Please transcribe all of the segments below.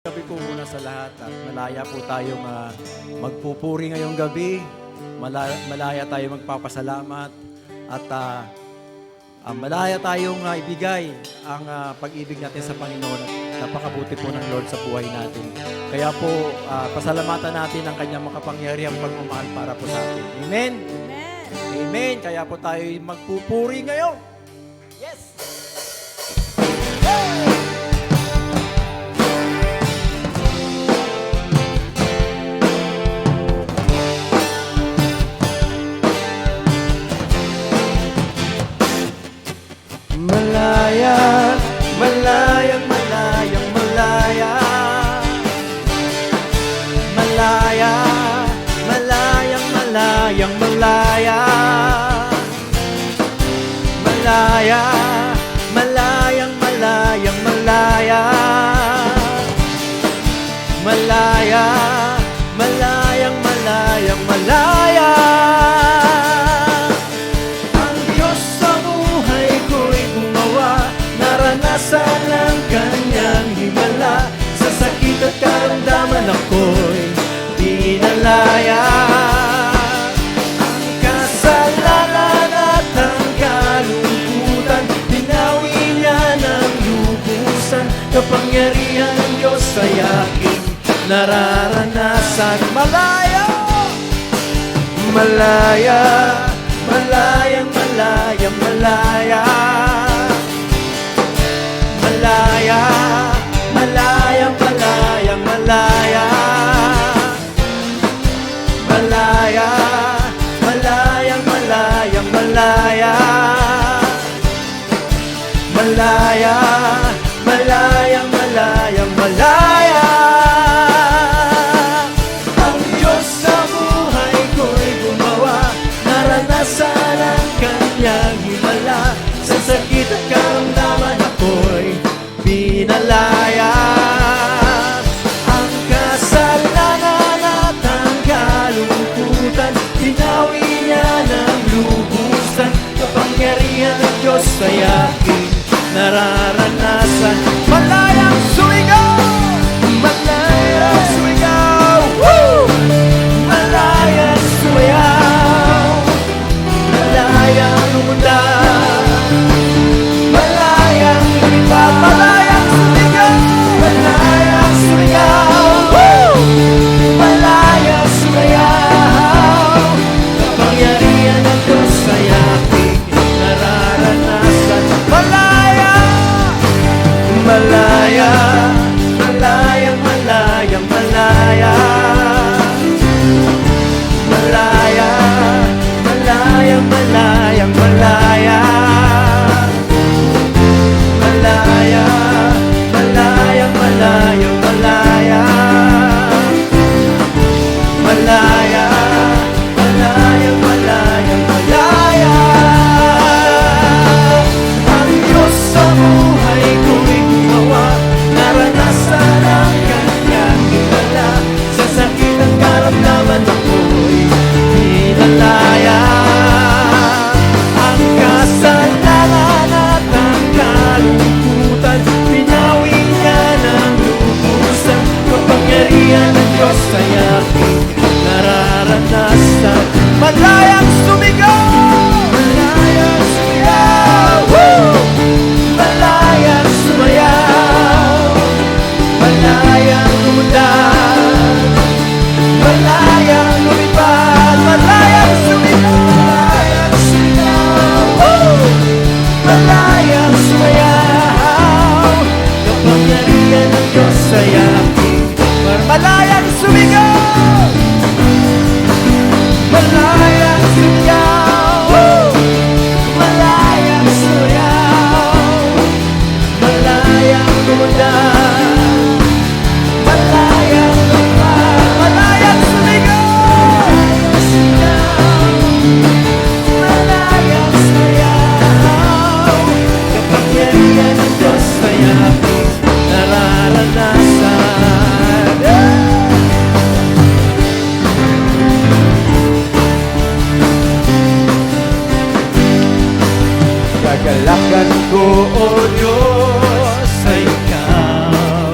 Gabi po muna sa lahat at malaya po tayong magpupuri ngayong gabi. Malaya tayong magpapasalamat at malaya tayong ibigay ang pag-ibig natin sa Panginoon at napakabuti po ng Lord sa buhay natin. Kaya po, pasalamatan natin ang kanyang makapangyarihang pagmamahal para po sa atin. Amen? Amen. Amen. Kaya po tayo magpupuri ngayon. Yes! Malaya, malayang, malayang, malaya. Malaya, malayang, malayang, malaya. Malaya, malayang, malayang, malaya. Malaya, malayang, malayang, malaya. Naranasan ang kanyang himala. Sa sakit at karamdaman ako'y dinalaya. Ang kasalanan at ang kalungkutan, binawi niya ng lubusan. Kapangyarihan ng Diyos ay aking nararanasan. Malaya, malaya, malayang, malayang, malaya. Malaya, malayang, malayang, malaya. Malaya, malayang, malayang, malaya. Malaya, malayang, malayang, malaya. Ang Diyos sa buhay ko'y gumawa, naranasan ang kanyang himala. Sa sakit at karamdaman ako'y pinalaya. Ang kasalanan at ang kalungkutan, binawi niya ng lubusan. Kapangyarihan ng Diyos ay aking nararanasan. Malayang sumigaw! Malayang sumigaw! Woo! Malayang sumayaw! Malayang lumundag! Malayang lumipad! Malayang sumigaw! Malayang sumigaw! Woo! Malayang sumayaw! Kapangyarihan ng Diyos ay aking nararanasan. Malaya! Malaya! Malayang, malayang, malaya! Malaya! Malayang, malayang, malaya! Malaya, malayang, malayang, malaya. Malaya, malayang, malayang, malaya. Ang Diyos sa buhay ko'y gumawa, naranasan ang kanyang himala. Sa sakit ang karamdaman ako'y pinalaya. Ang kasalanan at ang kalungkutan, binawi niya ng lubusan. Kapangyarihan ng Diyos ay aking nararanasan. Malayang sumigaw! Malayang sumigaw! Woo! Malayang sumayaw! Malayang lumundag! Malayang lumipad! Malayang sumigaw! Malayang sumigaw! Woo! Malayang sumayaw! Kapangyarihan ng Diyos ay aking malayang sumigaw! Malayang sumigaw! Woo! Malayang sumayaw! Malayang lumundag! Malayang lumipad! Malayang sumigaw! Malayang sumayaw! Kapangyarihan ng Diyos ay aking nararanasan. Gagalakan ko, O Diyos, sa Ikaw.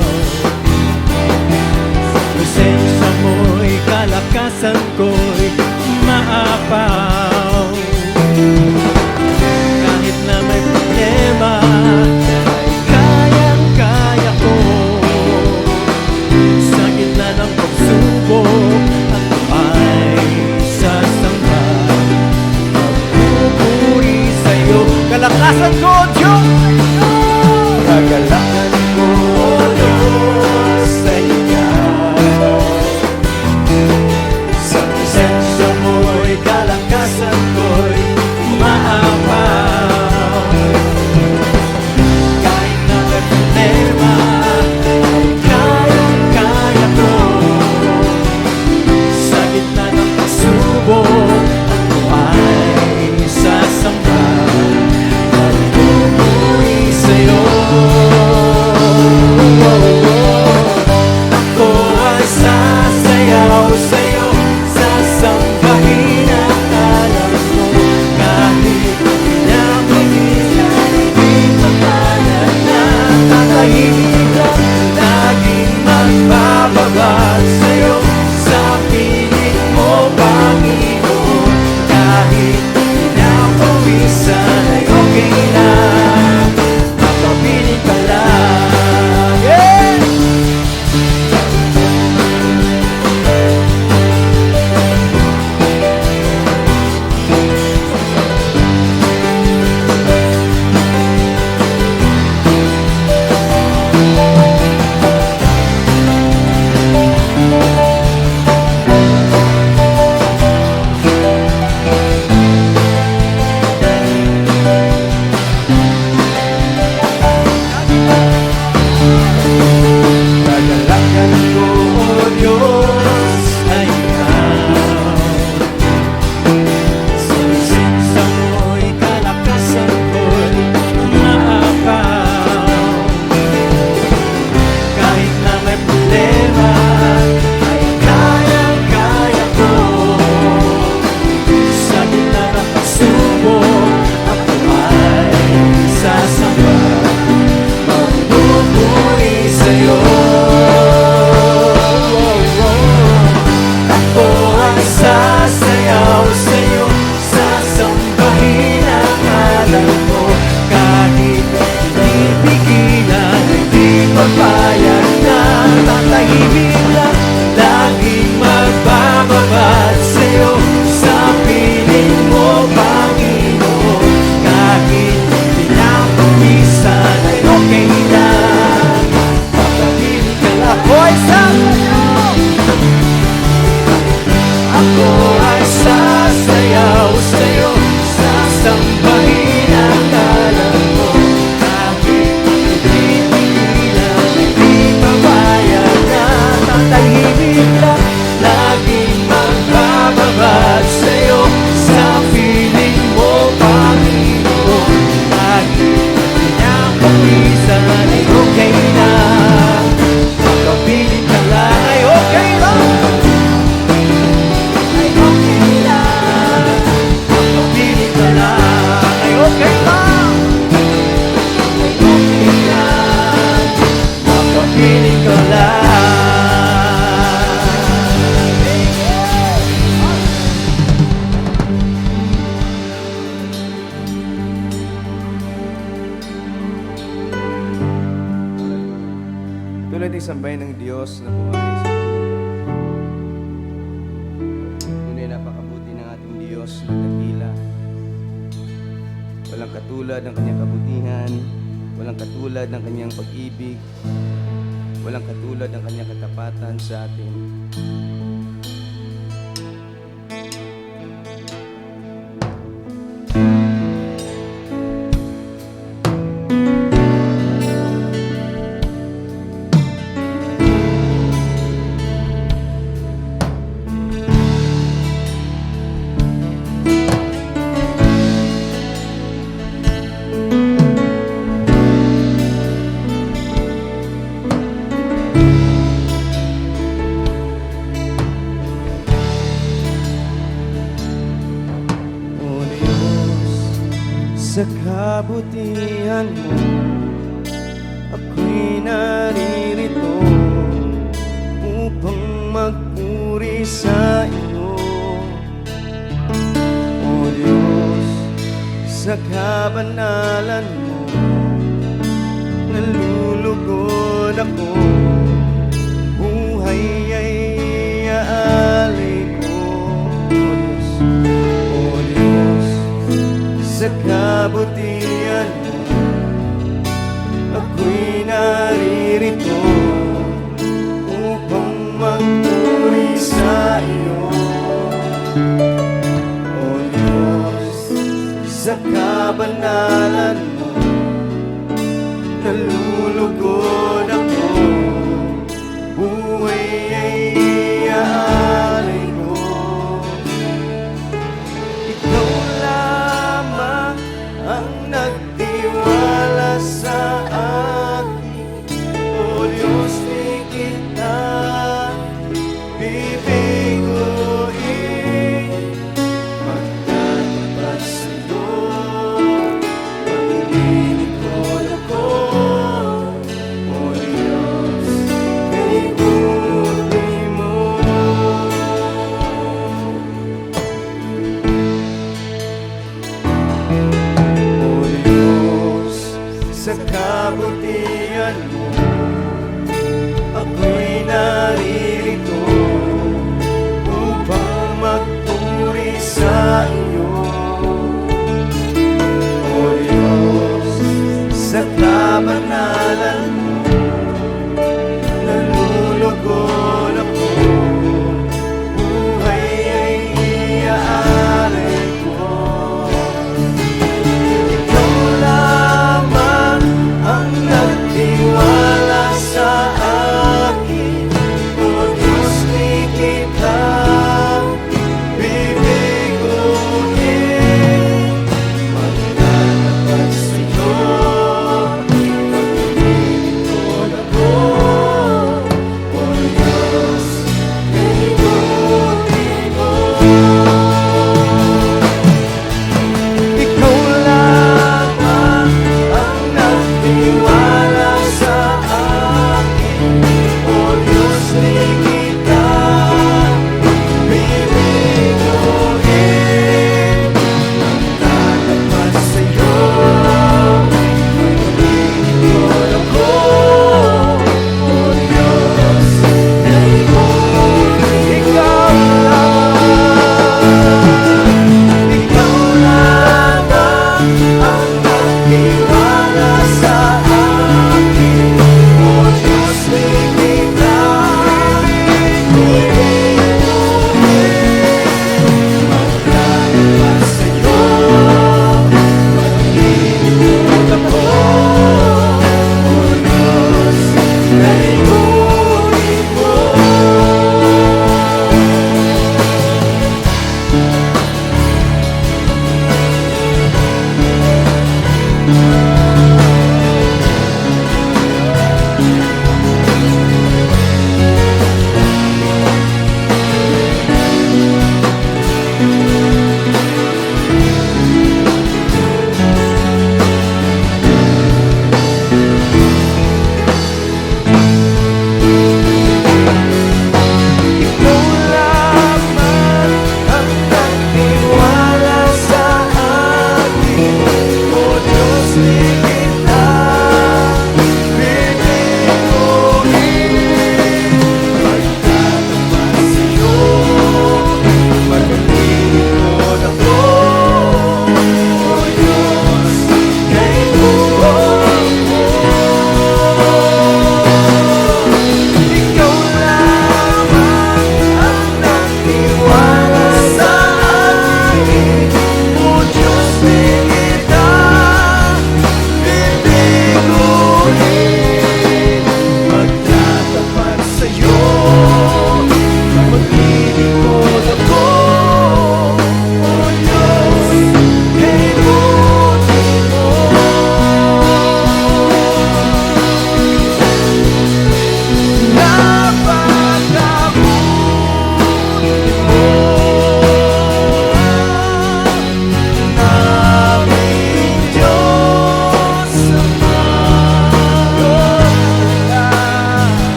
sambahin ng Diyos na buhay sa buhay. Tunay napakabuti ng ating Diyos na dakila. Walang katulad ng kanyang kabutihan, walang katulad ng kanyang pag-ibig, walang katulad ng kanyang katapatan sa atin. O Diyos, sa kabutihan mo, ako'y naririto upang magpuri sa iyo. O Diyos, sa kabanalan mo, nalulugod ako, buhay ay aalay ko. O Diyos, sa kabutihan mo, ako'y naririto upang magpuri sa iyo. O Diyos, sa kabanalan mo, nalulugod ako, buhay ay iaalay ko. Ikaw lamang ang nagtiwala sa akin. O Diyos, di kita bibiguin. Magtatapat sa'yo, maglilingkod ako. O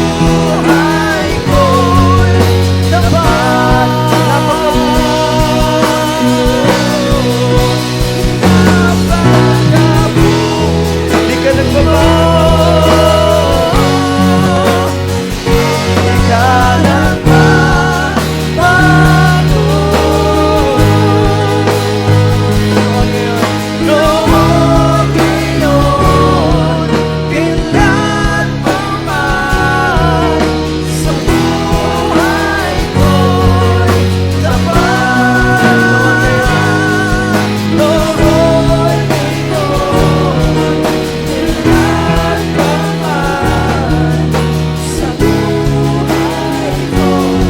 buhay ko'y dapat di ka nagbabago, di ka nagbabago. Noon, ngayon, kailan pa man, sa buhay ko'y dapat. Noon, ngayon, kailan pa man, sa buhay ko'y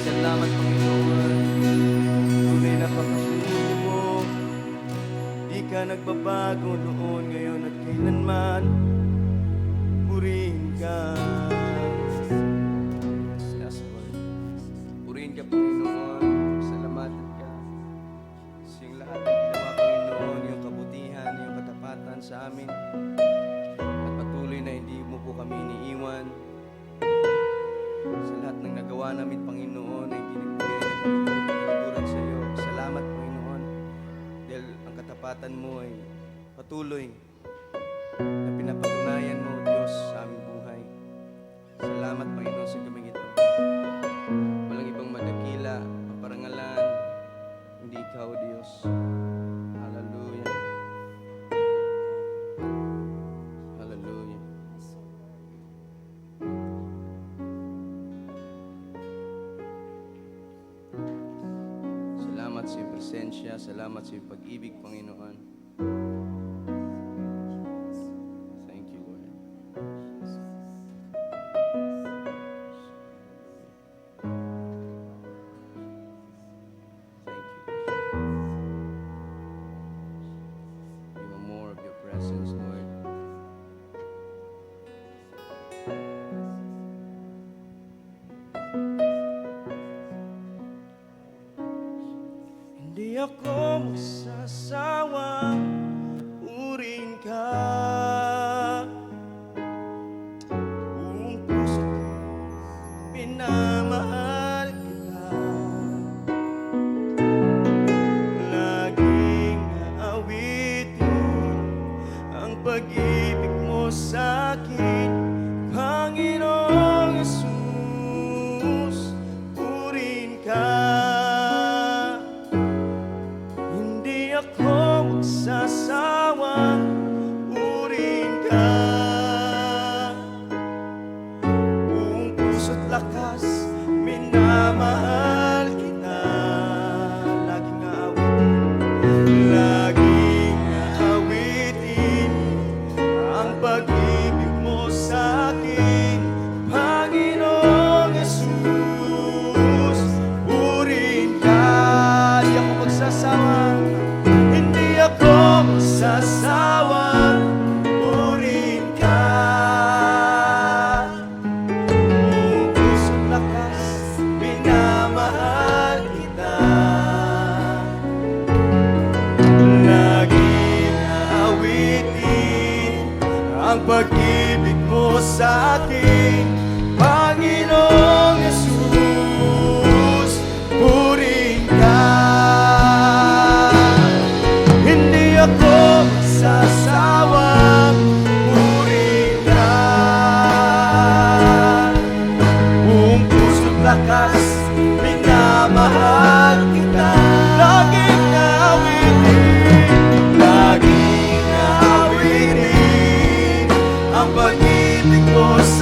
salamat, Panginoon. Tunay na pagkakulo mo. Di ka nagbabago noon, ngayon at kailanman. Purihin ka. Yes, Lord. Purihin ka, Panginoon. Salamatan ka. Sa iyong lahat ng ginawa, Panginoon, yung kabutihan, yung katapatan sa amin. At patuloy na hindi mo po kami iniiwan. Sa lahat ng nagawa namin, Panginoon, ay hindi nagbigay ng kaluguran sa iyo. Salamat, Panginoon, dahil ang katapatan mo ay patuloy na pinapatunayan mo, Diyos, sa aming buhay. Salamat, Panginoon, sa gabing ito. Walang ibang madakila, paparangalan, hindi ikaw, Diyos. Hallelujah. Hallelujah. Salamat sa iyong presensya, salamat sa iyong pag-ibig, Panginoon. Thank you, Lord. Thank you. We want more of your presence, Lord. Hindi ako magsasawang purihin ka. Buong puso ko, pinamahal kita. Laging aawitin ang pag-ibig mo sa akin, Panginoong Yesus. Purihin ka. Hindi ako magsasawang purihin ka. Buong puso't lakas, minamahal kita. Laging aawitin ang pag-ibig mo sa akin, Panginoong Yesus. Purihin ka. Di ako magsasawang, hindi ako magsasawang purihin ka. Buong puso't lakas, minamahal kita. Laging aawitin ang pag-ibig mo sa akin, Panginoong Yesus. Purihin ka. Hindi ako magsasawang purihin ka. Buong puso't lakas, minamahal kita. Laging aawitin ang pag-ibig mo sa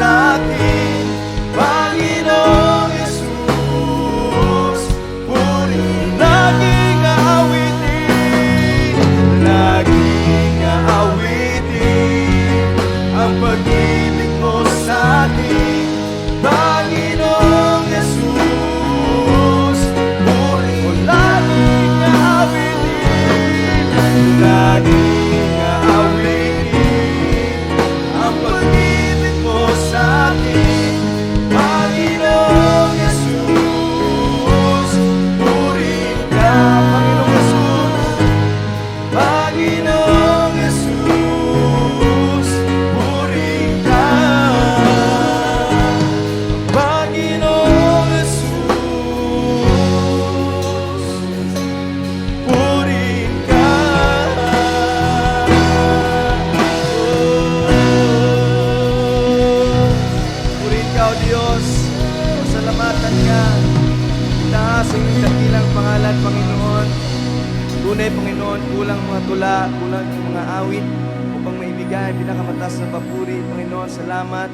tunay, Panginoon, kulang mga tula, kulang yung mga awit upang maibigay ang pinakamataas na papuri. Panginoon, salamat.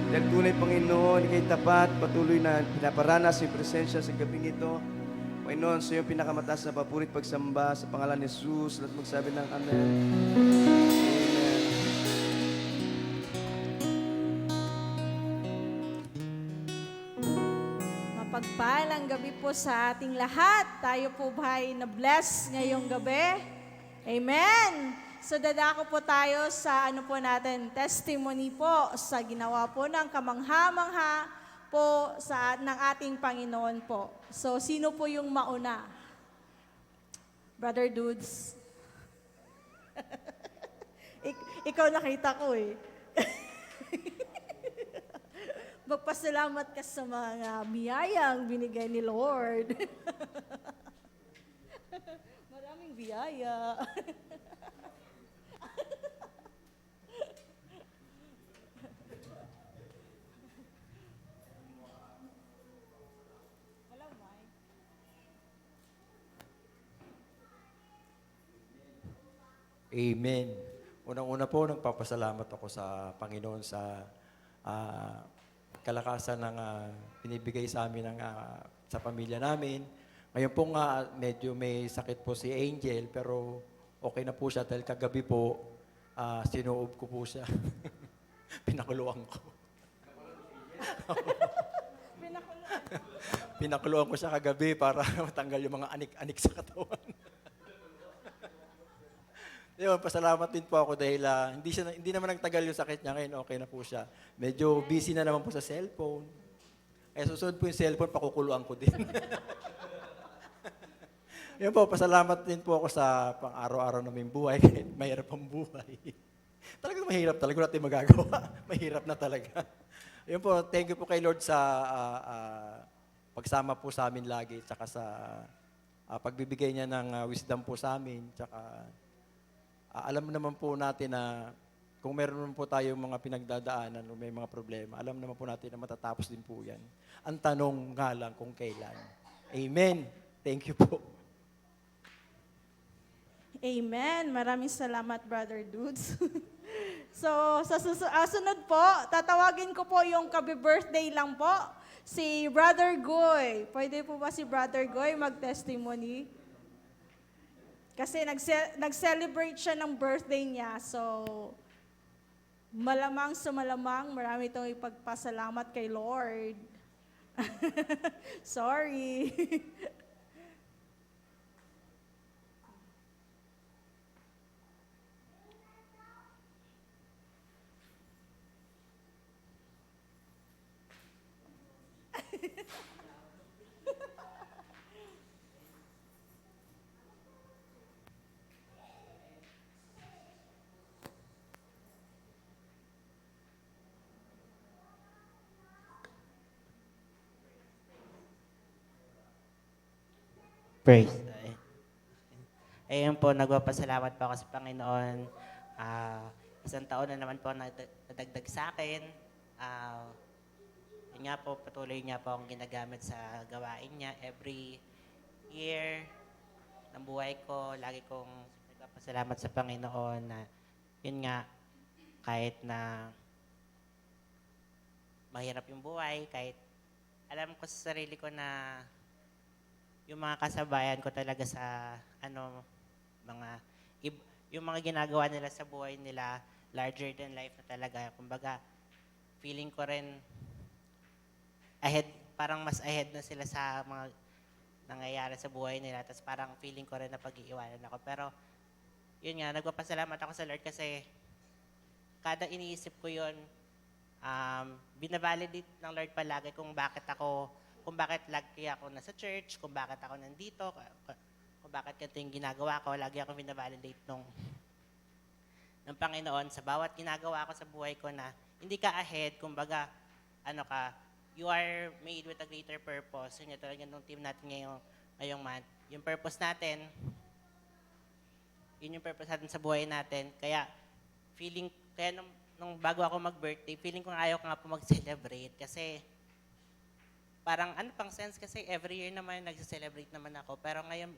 Dahil tunay, Panginoon, ikay tapat, patuloy na pinaparanas yung presensya sa gabing ito. Panginoon, sa iyong pinakamataas na papuri at pagsamba sa pangalan ni Jesus, at magsabi ng Amen. Amen. Mapagpalang gabi po sa ating lahat. Tayo po ba'y na-bless ngayong gabi? Amen! So dadako po tayo sa testimony po sa ginawa po ng kamangha-mangha po ng ating Panginoon po. So sino po yung mauna? Brother Dudes. Ikaw nakita ko eh. Magpasalamat ka sa mga biyayang binigay ni Lord. Maraming biyaya. Amen. Unang-una po, nagpapasalamat ako sa Panginoon sa kalakasan ng binibigay sa amin sa pamilya namin. Ngayon po nga, medyo may sakit po si Angel, pero okay na po siya dahil kagabi po, sinuob ko po siya. Pinakuluan ko. Pinakuluan ko siya kagabi para matanggal yung mga anik-anik sa katawan. Yun, pasalamat din po ako dahil hindi naman nagtagal yung sakit niya. Ngayon, okay na po siya. Medyo busy na naman po sa cellphone. Kaya susunod po yung cellphone, pakukuluan ko din. Yun po, pasalamat din po ako sa pang-araw-araw naming buhay kahit mahirap ang buhay. Talagang mahirap talaga. Wala tayong magagawa. Mahirap na talaga. Yun po, thank you po kay Lord sa pagsama po sa amin lagi, tsaka sa pagbibigay niya ng wisdom po sa amin, tsaka alam naman po natin na kung meron naman po tayong mga pinagdadaanan o may mga problema, alam naman po natin na matatapos din po yan. Ang tanong nga lang kung kailan. Amen. Thank you po. Amen. Maraming salamat, Brother Dudes. So, sa sunod po, tatawagin ko po yung kabi-birthday lang po, si Brother Goy. Pwede po ba si Brother Goy mag-testimony? Kasi nag-celebrate siya ng birthday niya. So, malamang sa malamang, marami itong ipagpasalamat kay Lord. Sorry. Praise. Ayun po, nagpapasalamat po ako sa Panginoon. Isang taon na naman po nadagdag sa akin. Yun nga po, patuloy niya po akong ginagamit sa gawain niya. Every year ng buhay ko, lagi kong nagpapasalamat sa Panginoon na yun nga, kahit na mahirap yung buhay, kahit alam ko sa sarili ko na yung mga kasabayan ko talaga sa yung mga ginagawa nila sa buhay nila, larger than life na talaga. Kumbaga, feeling ko rin parang mas ahead na sila sa mga nangyayari sa buhay nila. Tapos parang feeling ko rin na pag-iiwanan ako. Pero, yun nga, nagpapasalamat ako sa Lord kasi kada iniisip ko yun, binavalidate ng Lord palagi kung bakit lagi ako nasa church, kung bakit ako nandito, kung bakit ganito yung ginagawa ko. Lagi ako binavalidate ng Panginoon sa bawat ginagawa ko sa buhay ko na hindi ka ahead, kumbaga, you are made with a greater purpose. Yun yung talaga nung team natin ngayong month. Yung purpose natin, yun yung purpose natin sa buhay natin. Kaya nung bago ako mag-birthday, feeling ko ayaw ko nga po mag-celebrate kasi parang pang sense kasi every year naman nagse-celebrate naman ako. Pero ngayon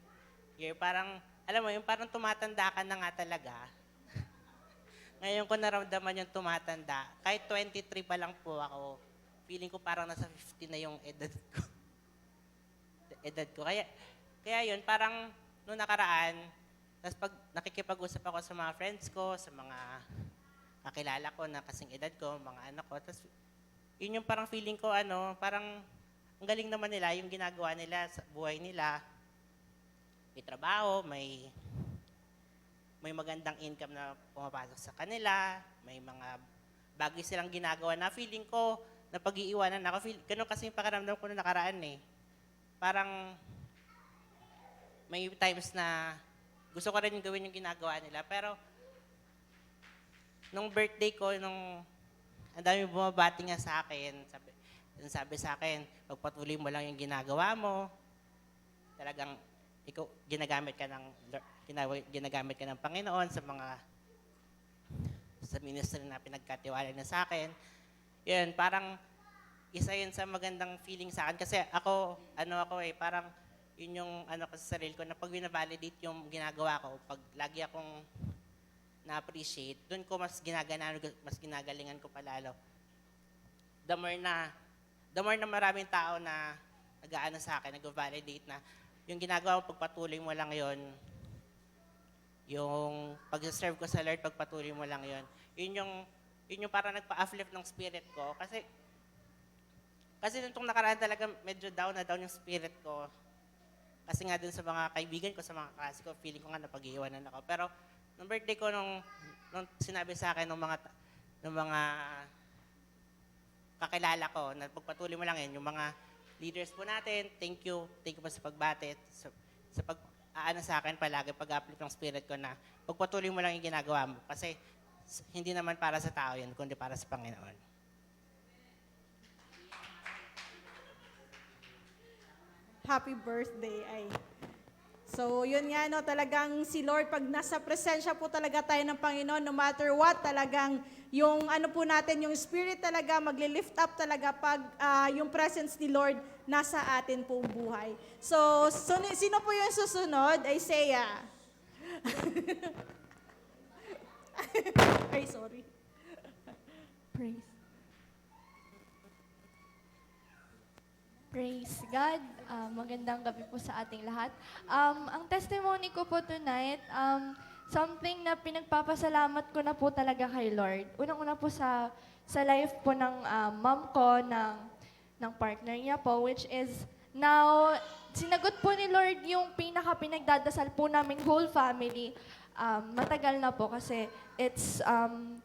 year parang alam mo, yung parang tumatanda ka na nga talaga. Ngayon ko naramdaman yung tumatanda. Kahit 23 pa lang po ako, feeling ko parang nasa 50 na yung edad ko. Kaya yun, parang noong nakaraan, tapos pag nakikipag-usap ako sa mga friends ko, sa mga kakilala ko na kasing edad ko, mga anak ko, tapos yun yung parang feeling ko, parang ang galing naman nila, yung ginagawa nila sa buhay nila. May trabaho, may magandang income na pumapasok sa kanila, may mga bagay silang ginagawa na feeling ko na pag-iiwanan ako. Ganun kasi yung pakiramdam ko noong nakaraan eh. Parang may times na gusto ko rin gawin yung ginagawa nila. Pero nung birthday ko, ang dami bumabati nga sa akin, sabi sa akin, pagpatuloy mo lang yung ginagawa mo, talagang ikaw ginagamit ka ng Panginoon sa ministry na pinagkatiwala na sa akin. Yun, parang isa yun sa magandang feeling sa akin kasi parang yun yung ko sa sarili ko na pag binavalidate yung ginagawa ko, pag lagi akong na-appreciate, doon ko mas ginagalingan ko palalo. The more na maraming tao na nag-aano sa akin, nag-validate na yung ginagawa ko, pagpatuloy mo lang yon. Yung pag-serve ko sa Lord, pagpatuloy mo lang yon. Yun yung parang nagpa-uplift ng spirit ko. Kasi nung nakaraan talaga medyo down yung spirit ko. Kasi nga dun sa mga kaibigan ko, sa mga klase ko, feeling ko nga napag-iiwanan ako. Pero nung birthday ko, nung sinabi sa akin ng mga kakilala ko, na pagpatuloy mo lang yan, yung mga leaders po natin, thank you po sa pagbati, sa pag-aano sa akin palagi, pag-uplift ng spirit ko na pagpatuloy mo lang yung ginagawa mo. Kasi hindi naman para sa tao yan, kundi para sa Panginoon. Happy birthday ay. So, yun nga, no, talagang si Lord, pag nasa presensya po talaga tayo ng Panginoon, no matter what, talagang yung po natin, yung spirit talaga, magli-lift up talaga pag yung presence ni Lord nasa atin pong buhay. So sino po yung susunod? Isaiah. Ay, sorry. Praise God. Magandang gabi po sa ating lahat. Ang testimony ko po tonight, something na pinagpapasalamat ko na po talaga kay Lord. Unang-una po sa life po ng mom ko, ng partner niya po, which is now, sinagot po ni Lord yung pinagdadasal po naming whole family. Matagal na po kasi it's 1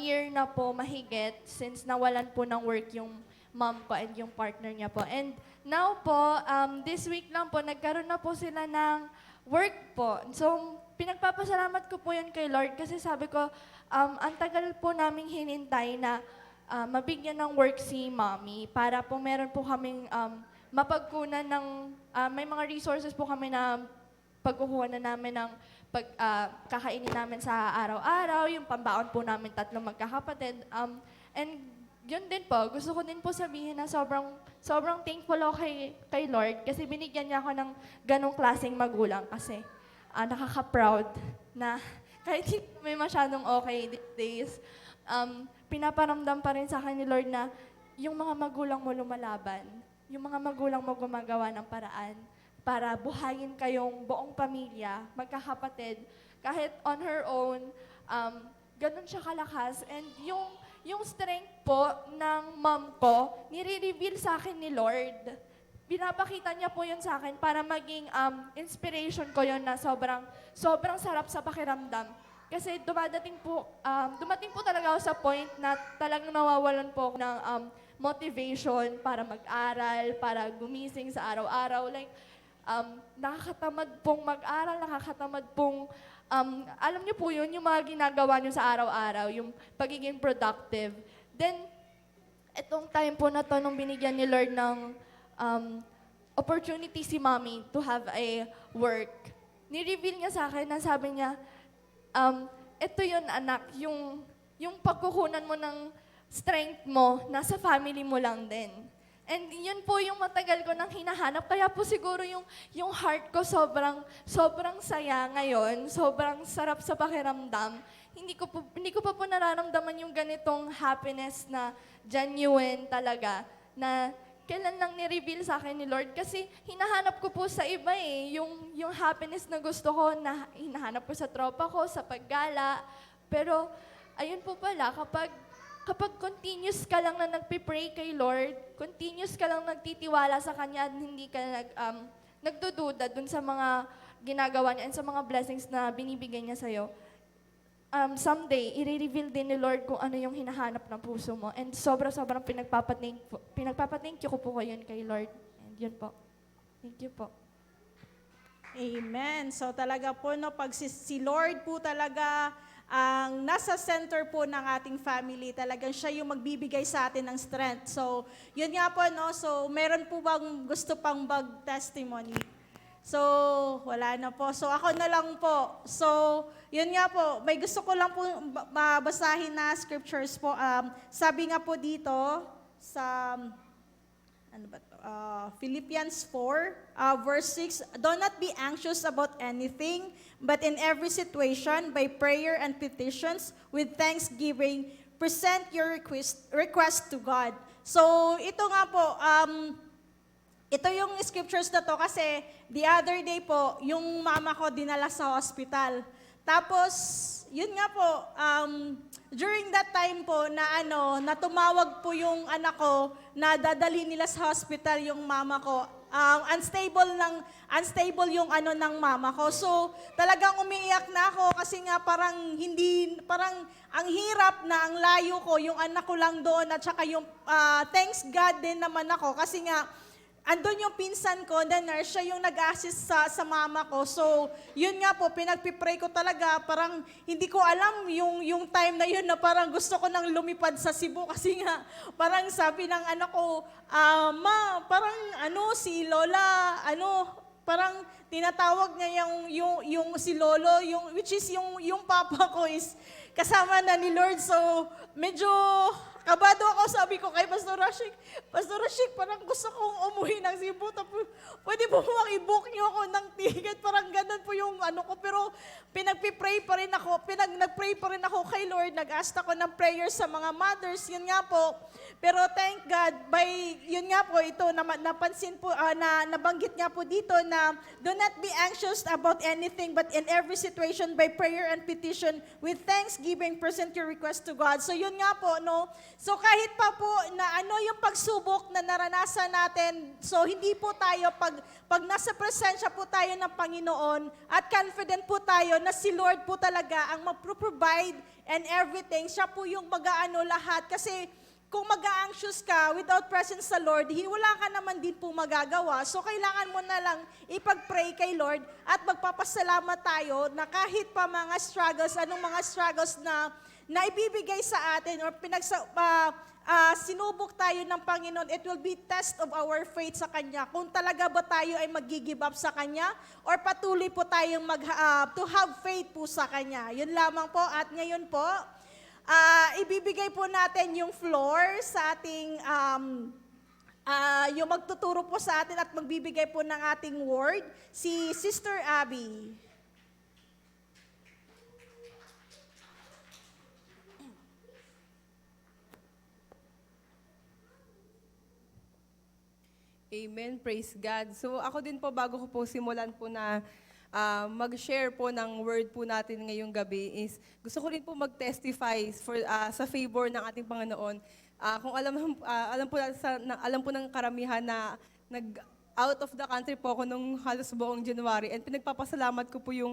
year na po mahigit since nawalan po ng work yung mom ko and yung partner niya po. And now po, this week lang po, nagkaroon na po sila ng work po. So, pinagpapasalamat ko po yun kay Lord kasi sabi ko, ang tagal po naming hinintay na mabigyan ng work si mommy para po meron po kaming mapagkunan ng, may mga resources po kami na pagkukuha na namin ng kakainin namin sa araw-araw, yung pambaon po namin 3 magkakapatid. And yun din po, gusto ko din po sabihin na sobrang thankful ako kay Lord kasi binigyan niya ako ng ganong klaseng magulang kasi nakaka-proud na kahit hindi may masyadong okay these days, pinaparamdam pa rin sa akin ni Lord na yung mga magulang mo lumalaban, yung mga magulang mo gumagawa ng paraan para buhayin kayong buong pamilya, magkakapatid, kahit on her own, ganun siya kalakas. And yung strength po ng mom ko, nire-reveal sa akin ni Lord. Pinapakita niya po yun sa akin para maging inspiration ko yun na sobrang sarap sa pakiramdam. Kasi dumating po talaga ako sa point na talagang nawawalan po ako ng motivation para mag-aral, para gumising sa araw-araw. Like, nakakatamad pong mag-aral, nakakatamad pong alam niyo po yun, yung mga ginagawa niyo sa araw-araw, yung pagiging productive. Then, itong time po na to, nung binigyan ni Lord ng opportunity si mommy to have a work, ni-reveal niya sa akin na sabi niya, ito yun anak, yung pagkukunan mo ng strength mo, nasa family mo lang din. And yun po yung matagal ko nang hinahanap. Kaya po siguro yung heart ko sobrang saya ngayon. Sobrang sarap sa pakiramdam. Hindi ko pa po nararamdaman yung ganitong happiness na genuine talaga. Na kailan lang ni-reveal sa akin ni Lord. Kasi hinahanap ko po sa iba yung happiness na gusto ko, na hinahanap ko sa tropa ko, sa paggala. Pero ayun po pala, kapag continuous ka lang na nagpipray kay Lord, continuous ka lang nagtitiwala sa Kanya at hindi ka nagdududa dun sa mga ginagawa niya and sa mga blessings na binibigay niya sa'yo, someday, i-reveal din ni Lord kung ano yung hinahanap ng puso mo. And sobrang pinagpapathank you ko po yun kay Lord. And yun po. Thank you po. Amen. So talaga po, no, pag si Lord po talaga ang nasa center po ng ating family, talagang siya yung magbibigay sa atin ng strength. So, yun nga po, no? So, meron po bang gusto pang testimony? So, wala na po. So, ako na lang po. So, yun nga po, may gusto ko lang po mabasahin na scriptures po. Sabi nga po dito sa Philippians 4, verse 6, "Do not be anxious about anything, but in every situation, by prayer and petitions, with thanksgiving, present your request to God." So, ito nga po, ito yung scriptures na to kasi the other day po, yung mama ko dinala sa hospital. Tapos, yun nga po, during that time po na tumawag po yung anak ko na dadali nila sa hospital yung mama ko. Unstable yung ng mama ko. So, talagang umiiyak na ako kasi nga parang ang hirap na ang layo ko, yung anak ko lang doon at saka yung thanks God din naman ako kasi nga andun yung pinsan ko, the nurse, siya yung nag-assist sa mama ko. So, yun nga po, pinagpipray ko talaga, parang hindi ko alam yung time na yun na parang gusto ko nang lumipad sa Cebu kasi nga, parang sabi ng anak ko, Ma, parang si Lola, parang tinatawag niya yung si Lolo, which is yung papa ko is kasama na ni Lord. So, medyo kabado ako, sabi ko kay Pastor Rashik, parang gusto kong umuwi ng Cebu, tapos pwede po i-book niyo ako ng ticket, parang ganun po yung ko, pero nagpray pa rin ako kay Lord, nag-ask ako ng prayer sa mga mothers, yun nga po, pero thank God, yun nga po, ito, napansin po, nabanggit nga po dito na, do not be anxious about anything, but in every situation, by prayer and petition, with thanksgiving, present your request to God. So yun nga po, no, so kahit pa po na yung pagsubok na naranasan natin, so hindi po tayo, pag nasa presensya po tayo ng Panginoon at confident po tayo na si Lord po talaga ang mag-provide and everything, siya po yung mag-aano lahat. Kasi kung mag-a-anxious ka without presence sa Lord, wala ka naman din po magagawa. So kailangan mo na lang ipag-pray kay Lord at magpapasalamat tayo na kahit pa mga struggles, anong mga struggles na ibibigay sa atin or sinubok tayo ng Panginoon, it will be test of our faith sa Kanya. Kung talaga ba tayo ay mag-give up sa Kanya or patuloy po tayong to have faith po sa Kanya. Yun lamang po. At ngayon po, ibibigay po natin yung floor sa ating, yung magtuturo po sa atin at magbibigay po ng ating word, si Sister Abby. Amen. Praise God. So ako din po, bago ko po simulan po na mag-share po ng word po natin ngayong gabi is gusto ko rin po mag-testify sa favor ng ating Panginoon. Kung alam po ng karamihan na out of the country po ako nung halos buong January, and pinagpapasalamat ko po yung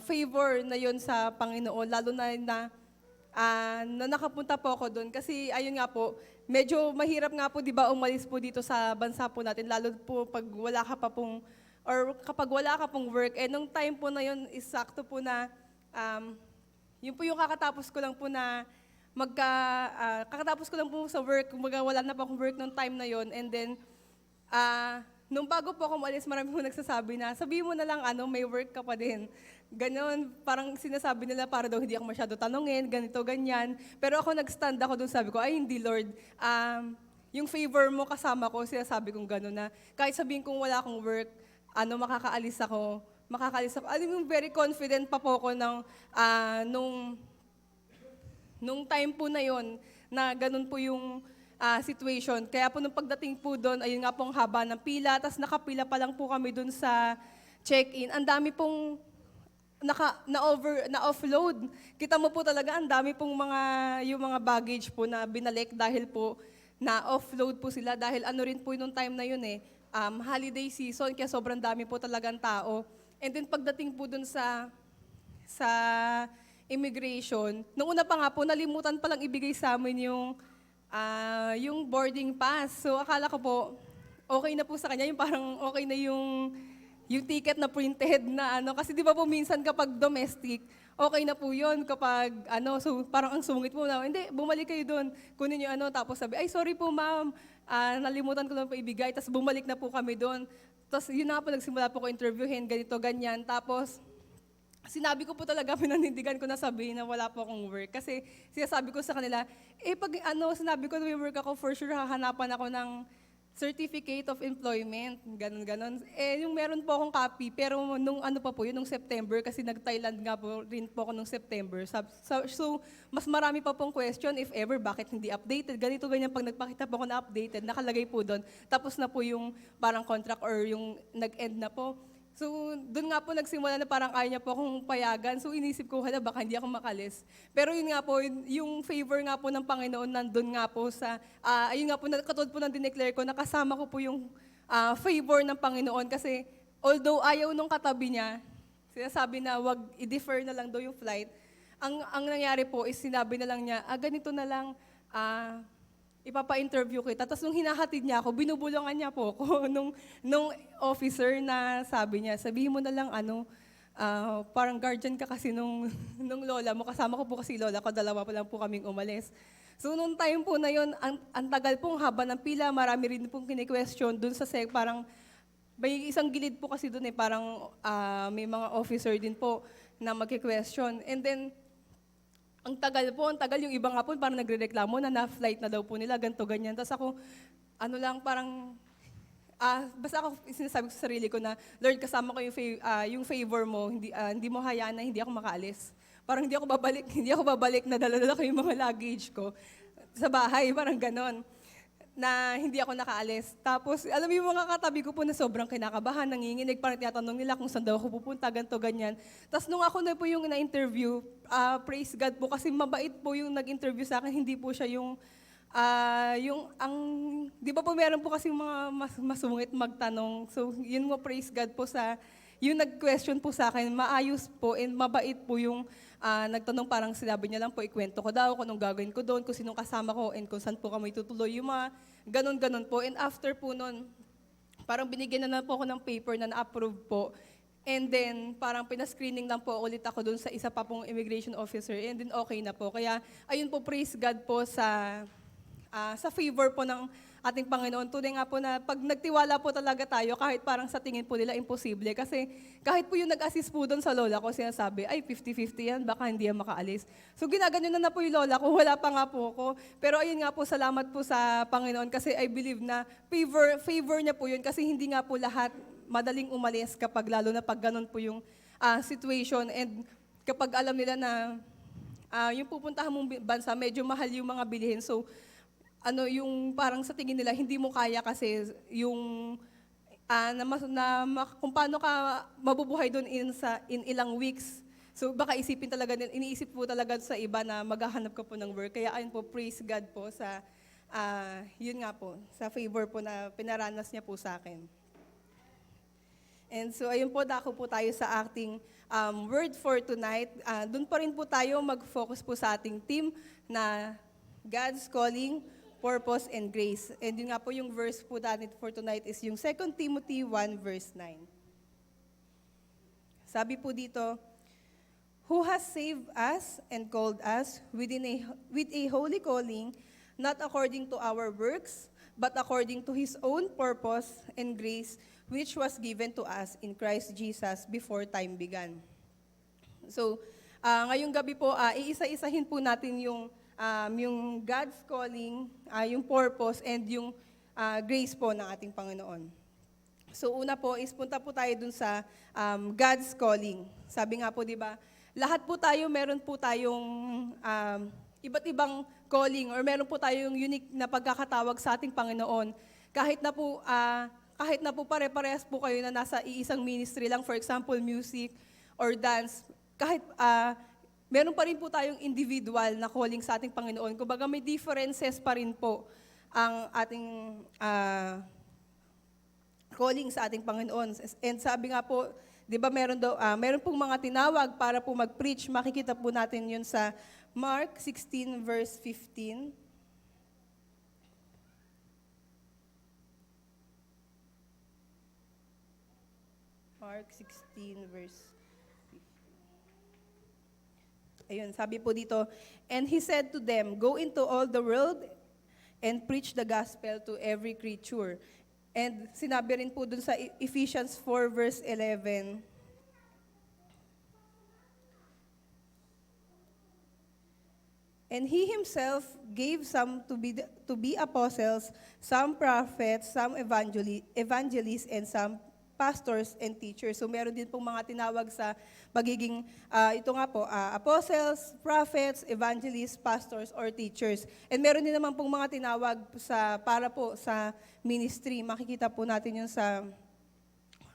favor na yon sa Panginoon, lalo na nakapunta po ako doon kasi ayun nga po, medyo mahirap nga po 'di ba umalis po dito sa bansa po natin, lalo po pag wala ka pa pong or kapag wala ka pong work. Nung time po na yun, isakto po na yun po yung kakatapos ko lang po na kakatapos ko lang po sa work, kumbaga wala na po akong work nung time na yon. And then nung bago po ako umalis, marami po nagsasabi na, sabihin mo na lang may work ka pa din. Ganon, parang sinasabi nila para daw hindi ako masyado tanungin, ganito, ganyan. Pero ako nag-stand ako doon, sabi ko, ay hindi Lord, yung favor mo kasama ko, sinasabi kong gano'n na kahit sabihin kong wala akong work, makakaalis ako. Alam mo, very confident pa po ako nung time po na yon na ganun po yung situation. Kaya po nung pagdating po doon, ayun nga pong haba ng pila, tapos nakapila pa lang po kami doon sa check-in. Ang dami pong na-offload. Kita mo po talaga, ang dami pong yung mga baggage po na binalik dahil po na-offload po sila. Dahil ano rin po nung time na yun holiday season, kaya sobrang dami po talagang tao. And then pagdating po dun sa immigration, nung una pa nga po, nalimutan palang ibigay sa amin yung boarding pass. So akala ko po, okay na po sa kanya, yung parang okay na yung ticket na printed na kasi di ba po minsan kapag domestic, okay na po yun kapag so parang ang sungit po na, hindi, bumalik kayo doon, kunin yung tapos sabi, ay sorry po ma'am, nalimutan ko lang po ibigay, tapos bumalik na po kami doon. Tapos yun na po, nagsimula po ko interviewin, ganito, ganyan. Tapos sinabi ko po talaga, pinanindigan ko na sabihin na wala po akong work. Kasi sinasabi ko sa kanila, pag sinabi ko na may work ako, for sure hahanapan ako ng certificate of employment, ganon. Yung meron po akong copy, pero nung pa po yun, nung September, kasi nag-Thailand nga po rin po ako nung September. So, mas marami pa pong question, if ever, bakit hindi updated? Ganito, ganyan, pag nagpakita po ako na updated, nakalagay po doon. Tapos na po yung parang contract or yung nag-end na po. So, doon nga po nagsimula na parang ayaw niya po akong payagan. So, inisip ko, baka hindi ako makalis. Pero yun nga po, yung favor nga po ng Panginoon nandun nga po sa, ayun nga po, katulad po ng dineclare ko, nakasama ko po yung favor ng Panginoon. Kasi, although ayaw nung katabi niya, sinasabi na wag i-defer na lang daw yung flight, ang nangyari po is sinabi na lang niya, ganito na lang, ipapa-interview kita. Tapos nung hinahatid niya ako, binubulungan niya po ako nung officer na sabi niya, sabihin mo na lang parang guardian ka kasi nung lola mo. Kasama ko po kasi lola ko, dalawa pa lang po kaming umalis. So nung time po na yun, ang tagal pong haba ng pila, marami rin pong kini-question dun sa parang may isang gilid po kasi dun parang may mga officer din po na magki-question. And then, ang tagal yung iba nga po, parang nagre-reklamo na-flight na daw po nila, ganito, ganyan. Tapos ako, parang, basta ako sinasabi ko sa sarili ko na, Lord, kasama ko yung favor mo, hindi mo hayaan na hindi ako makaalis. Parang hindi ako babalik na dala-dala ko yung mga luggage ko sa bahay, parang ganon, na hindi ako nakaalis. Tapos, alam mo yung mga katabi ko po na sobrang kinakabahan, nanginginig, parang tinatanong nila kung saan daw ako pupunta, ganito, ganyan. Tapos nung ako na po yung na-interview, praise God po, kasi mabait po yung nag-interview sa akin, hindi po siya di ba po meron po kasi mga masungit magtanong. So, yun mo, praise God po yung nag-question po sa akin, maayos po and mabait po yung nagtanong, parang sinabi niya lang po, ikwento ko daw kung anong gagawin ko doon, kung sinong kasama ko, and kung saan po kami tutuloy, yung mga ganon-ganon po. And after po noon, parang binigyan na po ako ng paper na na-approve po. And then, parang pinascreening lang po ulit ako doon sa isa pa pong immigration officer, and then okay na po. Kaya, ayun po, praise God po sa favor po ng ating Panginoon. Tunay nga po na pag nagtiwala po talaga tayo, kahit parang sa tingin po nila imposible. Kasi kahit po yung nag-assist po doon sa lola ko, sinasabi, ay 50-50 yan, baka hindi yan makaalis. So ginaganyan na po yung lola ko, wala pa nga po ako. Pero ayun nga po, salamat po sa Panginoon kasi I believe na favor niya po yun kasi hindi nga po lahat madaling umalis kapag lalo na pag ganun po yung situation. And kapag alam nila na yung pupuntahan mong bansa, medyo mahal yung mga bilihin. So, yung parang sa tingin nila, hindi mo kaya kasi yung, kung paano ka mabubuhay doon in ilang weeks. So baka iniisip po talaga sa iba na maghahanap ka po ng work. Kaya ayun po, praise God po sa, yun nga po, sa favor po na pinaranas niya po sa akin. And so ayun po, dako po tayo sa ating word for tonight. Doon pa rin po tayo mag-focus po sa ating theme na God's Calling, Purpose, and Grace. And yun nga po yung verse po natin for tonight is yung 2 Timothy 1 verse 9. Sabi po dito, who has saved us and called us with a holy calling, not according to our works, but according to His own purpose and grace, which was given to us in Christ Jesus before time began. So, ngayong gabi po, iisa-isahin po natin yung yung God's calling, yung purpose, and yung grace po ng ating Panginoon. So una po is punta po tayo dun sa God's calling. Sabi nga po, di ba, lahat po tayo, meron po tayong iba't ibang calling or meron po tayong unique na pagkakatawag sa ating Panginoon. Kahit na po pare-parehas po kayo na nasa iisang ministry lang, for example, music or dance, kahit meron pa rin po tayong individual na calling sa ating Panginoon. Kumbaga may differences pa rin po ang ating calling sa ating Panginoon. And sabi nga po, di ba meron pong mga tinawag para po mag-preach. Makikita po natin yun sa Mark 16 verse 15. Mark 16 verse 15. Ayun, sabi po dito, and he said to them, go into all the world and preach the gospel to every creature. And sinabi rin po dun sa Ephesians 4 verse 11, and he himself gave some to be apostles, some prophets, some evangelists, and some pastors and teachers. So meron din pong mga tinawag sa pagiging, ito nga po, apostles, prophets, evangelists, pastors, or teachers. And meron din naman pong mga tinawag para po sa ministry. Makikita po natin yun sa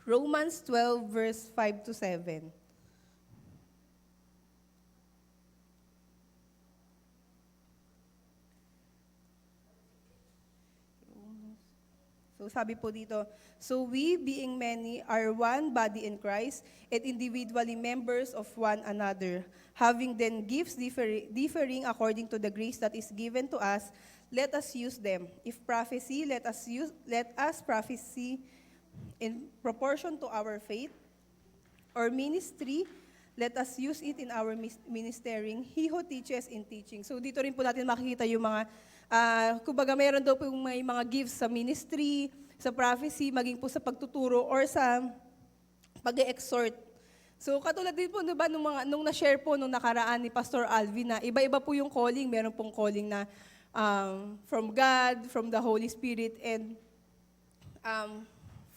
Romans 12 verse 5 to 7. So sabi po dito, so we being many are one body in Christ and individually members of one another, having then gifts differing according to the grace that is given to us, let us use them. If prophecy, let us prophesy in proportion to our faith, or ministry, let us use it in our ministering, he who teaches in teaching. So dito rin po natin makikita yung mga kumbaga meron daw po may mga gifts sa ministry, sa prophecy, maging po sa pagtuturo or sa pag-exhort. So katulad din po, diba, nung na-share po nung nakaraan ni Pastor Alvin na iba-iba po yung calling. Meron pong calling na from God, from the Holy Spirit, and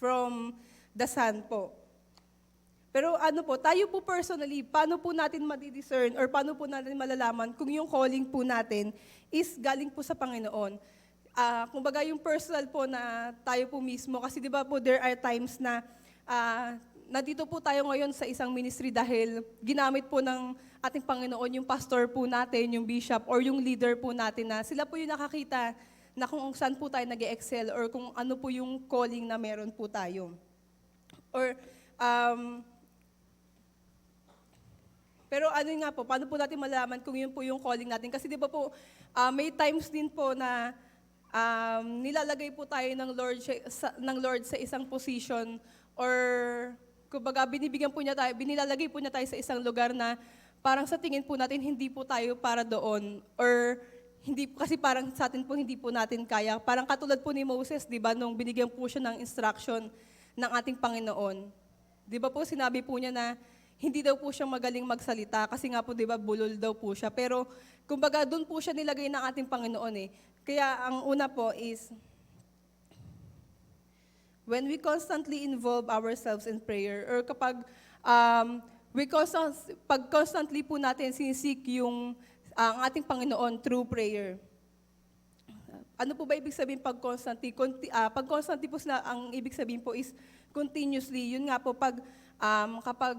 from the Son po. Pero ano po, tayo po personally, paano po natin madidiscern or paano po natin malalaman kung yung calling po natin is galing po sa Panginoon? Kumbaga yung personal po na tayo po mismo, kasi di ba po there are times na nandito po tayo ngayon sa isang ministry dahil ginamit po ng ating Panginoon yung pastor po natin, yung bishop, or yung leader po natin na sila po yung nakakita na kung saan po tayo nag-excel or kung ano po yung calling na meron po tayo. Or pero ano nga po, paano po natin malalaman kung yun po yung calling natin? Kasi di ba po, may times din po na nilalagay po tayo ng Lord sa isang position, or kumbaga binilalagay po niya tayo sa isang lugar na parang sa tingin po natin hindi po tayo para doon, or hindi kasi parang sa atin po hindi po natin kaya. Parang katulad po ni Moses, di ba, nung binigyan po siya ng instruction ng ating Panginoon. Di ba po sinabi po niya na hindi daw po siya magaling magsalita kasi nga po, di ba, bulol daw po siya. Pero, kumbaga, doon po siya nilagay ng ating Panginoon eh. Kaya, ang una po is, when we constantly involve ourselves in prayer, or kapag pag constantly po natin sinisik ang ating Panginoon through prayer. Ano po ba ibig sabihin pag constantly? Pag constantly po ang ibig sabihin po is continuously. Yun nga po, kapag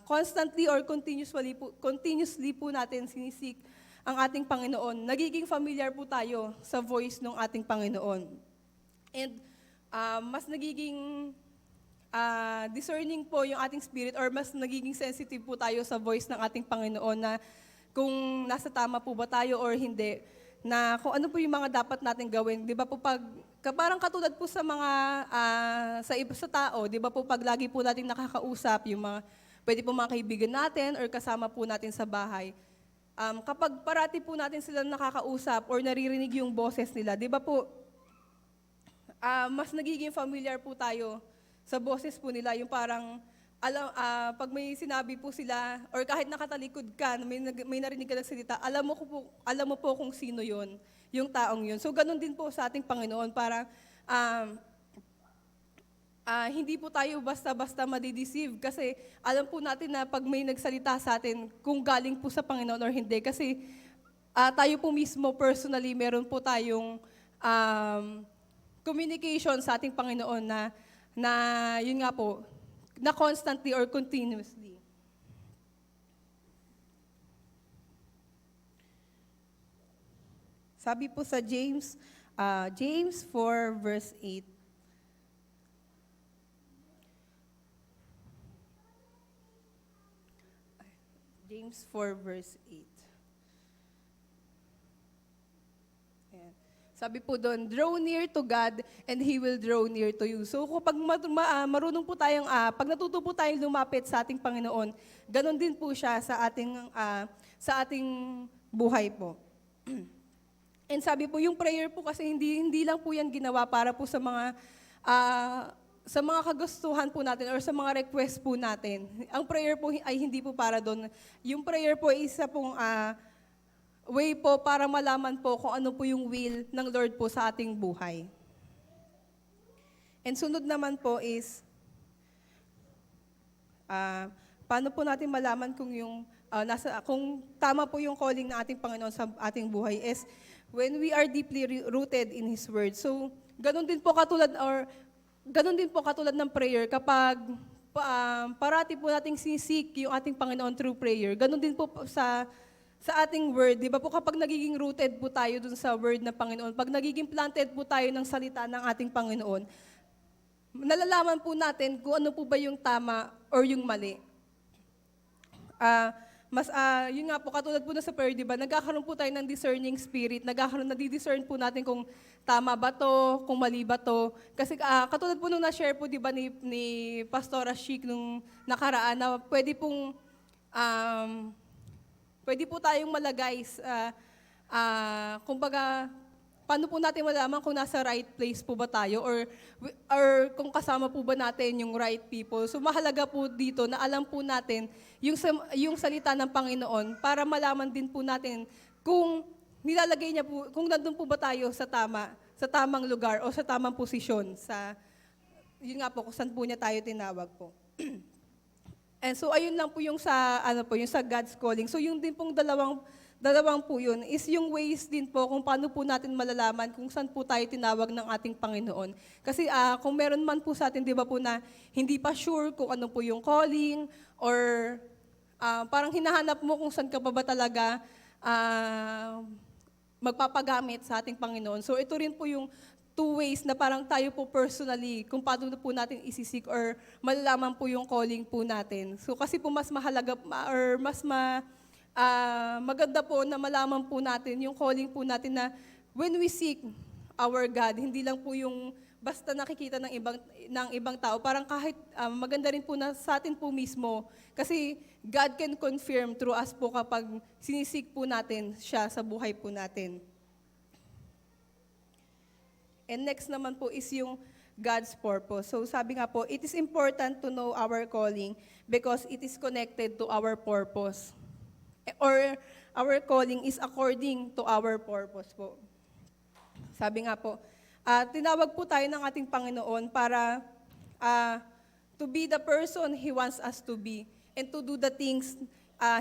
constantly or continuously po natin sinisik ang ating Panginoon, nagiging familiar po tayo sa voice ng ating Panginoon. And mas nagiging discerning po yung ating spirit, or mas nagiging sensitive po tayo sa voice ng ating Panginoon na kung nasa tama po ba tayo or hindi, na kung ano po yung mga dapat natin gawin. Di ba po parang katulad po sa mga, sa tao, di ba po pag lagi po natin nakakausap, yung mga, pwede po mga kaibigan natin or kasama po natin sa bahay, kapag parati po natin sila nakakausap or naririnig yung boses nila, di ba po, mas nagiging familiar po tayo sa boses po nila, yung parang pag may sinabi po sila, or kahit nakatalikod ka, may narinig ka ng salita, alam mo po kung sino yon, yung taong yun. So, ganun din po sa ating Panginoon, para hindi po tayo basta-basta madideceive, kasi alam po natin na pag may nagsalita sa atin, kung galing po sa Panginoon or hindi, kasi tayo po mismo personally, meron po tayong communication sa ating Panginoon na yun nga po, na constantly or continuously. Sabi po sa James 4 verse 8, James 4 verse 8. Ayan. Sabi po doon, draw near to God and He will draw near to you. So kapag marunong po tayong, pag natuto po tayong lumapit sa ating Panginoon, ganon din po siya sa ating buhay po. And sabi po, yung prayer po kasi hindi lang po yan ginawa para po sa mga kagustuhan po natin or sa mga request po natin. Ang prayer po ay hindi po para doon. Yung prayer po ay isa pong way po para malaman po kung ano po yung will ng Lord po sa ating buhay. And sunod naman po is, paano po natin malaman kung kung tama po yung calling ng ating Panginoon sa ating buhay is when we are deeply rooted in His Word. So, ganun din po katulad ng prayer kapag parati po nating sinisik yung ating Panginoon through prayer. Ganun din po sa ating word, di ba po kapag nagiging rooted po tayo dun sa word ng Panginoon, pag nagiging planted po tayo ng salita ng ating Panginoon, nalalaman po natin kung ano po ba yung tama or yung mali. Yun nga po, katulad po na sa prayer, di ba, nagkakaroon po tayo ng discerning spirit, nadidiscern po natin kung tama ba to, kung mali ba to. Kasi katulad po nung na-share po, di ba, ni Pastora Chic nung nakaraan, na pwede po tayong malagay, kumbaga, paano po natin malaman kung nasa right place po ba tayo or kung kasama po ba natin yung right people. So mahalaga po dito na alam po natin yung salita ng Panginoon para malaman din po natin kung nilalagay niya po, kung nandun po ba tayo sa tamang lugar o sa tamang posisyon, yun nga po, kung saan po niya tayo tinawag po. And so ayun lang po yung sa God's calling. So yung din pong dalawang po yun is yung ways din po kung paano po natin malalaman kung saan po tayo tinawag ng ating Panginoon. Kasi kung meron man po sa atin, di ba po na hindi pa sure kung ano po yung calling or parang hinahanap mo kung saan ka pa ba talaga magpapagamit sa ating Panginoon. So ito rin po yung two ways na parang tayo po personally kung paano po natin isisik or malalaman po yung calling po natin. So kasi po mas mahalaga or maganda po na malaman po natin yung calling po natin na when we seek our God, hindi lang po yung basta nakikita ng ibang tao. Parang kahit maganda rin po na sa atin po mismo kasi God can confirm through us po kapag sinisik po natin siya sa buhay po natin. And next naman po is yung God's purpose. So sabi nga po, it is important to know our calling because it is connected to our purpose. Or our calling is according to our purpose po. Sabi nga po, tinawag po tayo ng ating Panginoon para to be the person He wants us to be and to do the things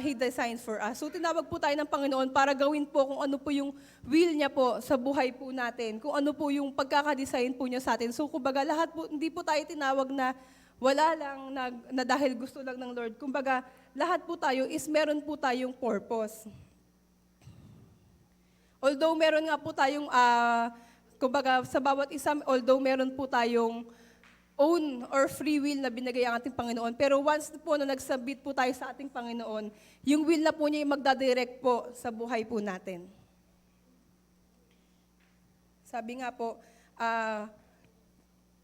He designed for us. So tinawag po tayo ng Panginoon para gawin po kung ano po yung will niya po sa buhay po natin, kung ano po yung pagkakadesign po niya sa atin. So kumbaga lahat po, hindi po tayo tinawag na wala lang na dahil gusto lang ng Lord. Kumbaga, lahat po tayo is meron po tayong purpose. Although meron nga po tayong, kumbaga sa bawat isa, although meron po tayong own or free will na binigay ang ating Panginoon, pero once po na nagsubmit po tayo sa ating Panginoon, yung will na po niya yung magdadirect po sa buhay po natin. Sabi nga po,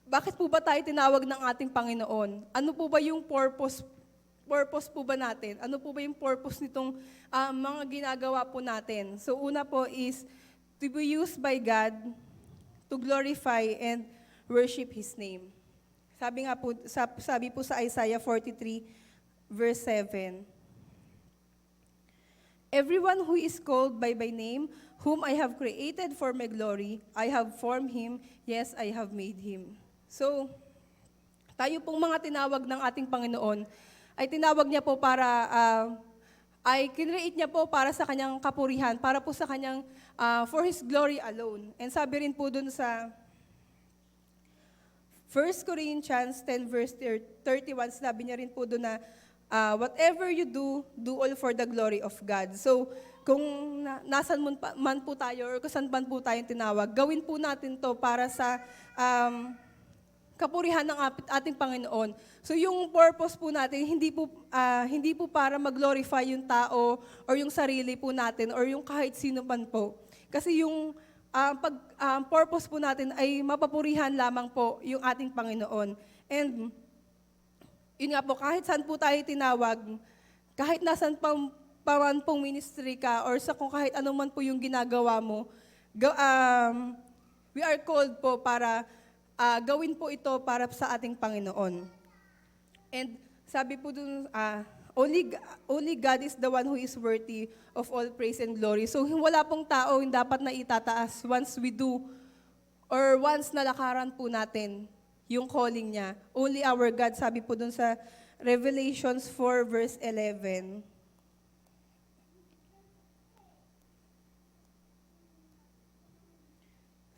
bakit po ba tayo tinawag ng ating Panginoon? Ano po ba yung purpose po ba natin? Ano po ba yung purpose nitong mga ginagawa po natin? So una po is to be used by God to glorify and worship His name. Sabi po sa Isaiah 43, verse 7, everyone who is called by my name, whom I have created for my glory, I have formed him, yes, I have made him. So, tayo pong mga tinawag ng ating Panginoon, ay tinawag niya po para, ay kinreate niya po para sa kanyang kapurihan, para po sa kanyang, for His glory alone. And sabi rin po dun sa 1 Corinthians 10 verse 31, sinabi niya rin po dun na, whatever you do, do all for the glory of God. So, kung nasan man po tayo or kung saan man po tayong tinawag, gawin po natin to para sa kapurihan ng ating Panginoon. So yung purpose po natin, hindi po para mag-glorify yung tao or yung sarili po natin or yung kahit sino man po. Kasi yung purpose po natin ay mapapurihan lamang po yung ating Panginoon. And yun nga po, kahit saan po tayo tinawag, kahit nasan paman pong ministry ka or sa kung kahit ano man po yung ginagawa mo, we are called po para gawin po ito para sa ating Panginoon. And sabi po dun, only God is the one who is worthy of all praise and glory. So wala pong tao yung dapat na itataas once we do or once nalakaran po natin yung calling niya. Only our God, sabi po dun sa Revelations 4 verse 11.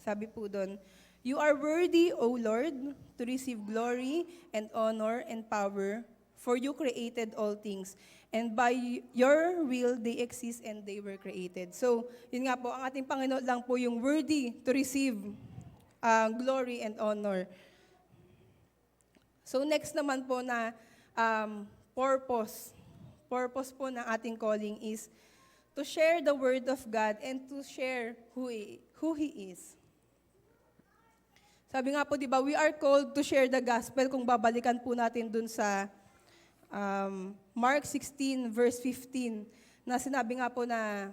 Sabi po doon, you are worthy, O Lord, to receive glory and honor and power, for you created all things, and by your will they exist and they were created. So, yun nga po, ang ating Panginoon lang po yung worthy to receive glory and honor. So, next naman po na purpose po ng ating calling is to share the Word of God and to share who He is. Sabi nga po, di ba, we are called to share the gospel. Kung babalikan po natin dun sa Mark 16, verse 15, na sinabi nga po na,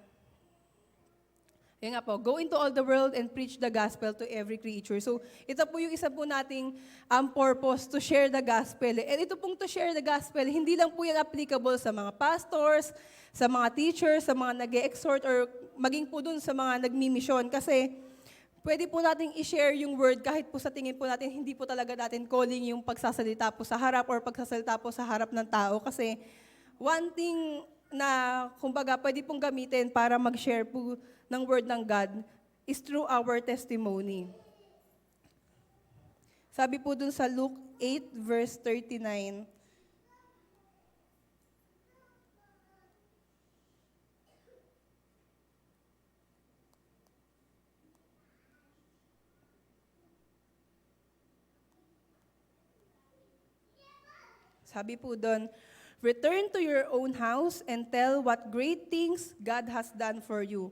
yun nga po, go into all the world and preach the gospel to every creature. So, ito po yung isa po nating purpose, to share the gospel. And ito pong to share the gospel, hindi lang po yan applicable sa mga pastors, sa mga teachers, sa mga nag-e-exhort, or maging po dun sa mga nagmi-mission. Kasi, pwede po nating i-share yung word kahit po sa tingin po natin, hindi po talaga natin calling yung pagsasalita po sa harap or pagsasalita po sa harap ng tao. Kasi one thing na, kumbaga, pwede pong gamitin para mag-share po ng word ng God is through our testimony. Sabi po dun sa Luke 8, verse 39, sabi po doon, return to your own house and tell what great things God has done for you.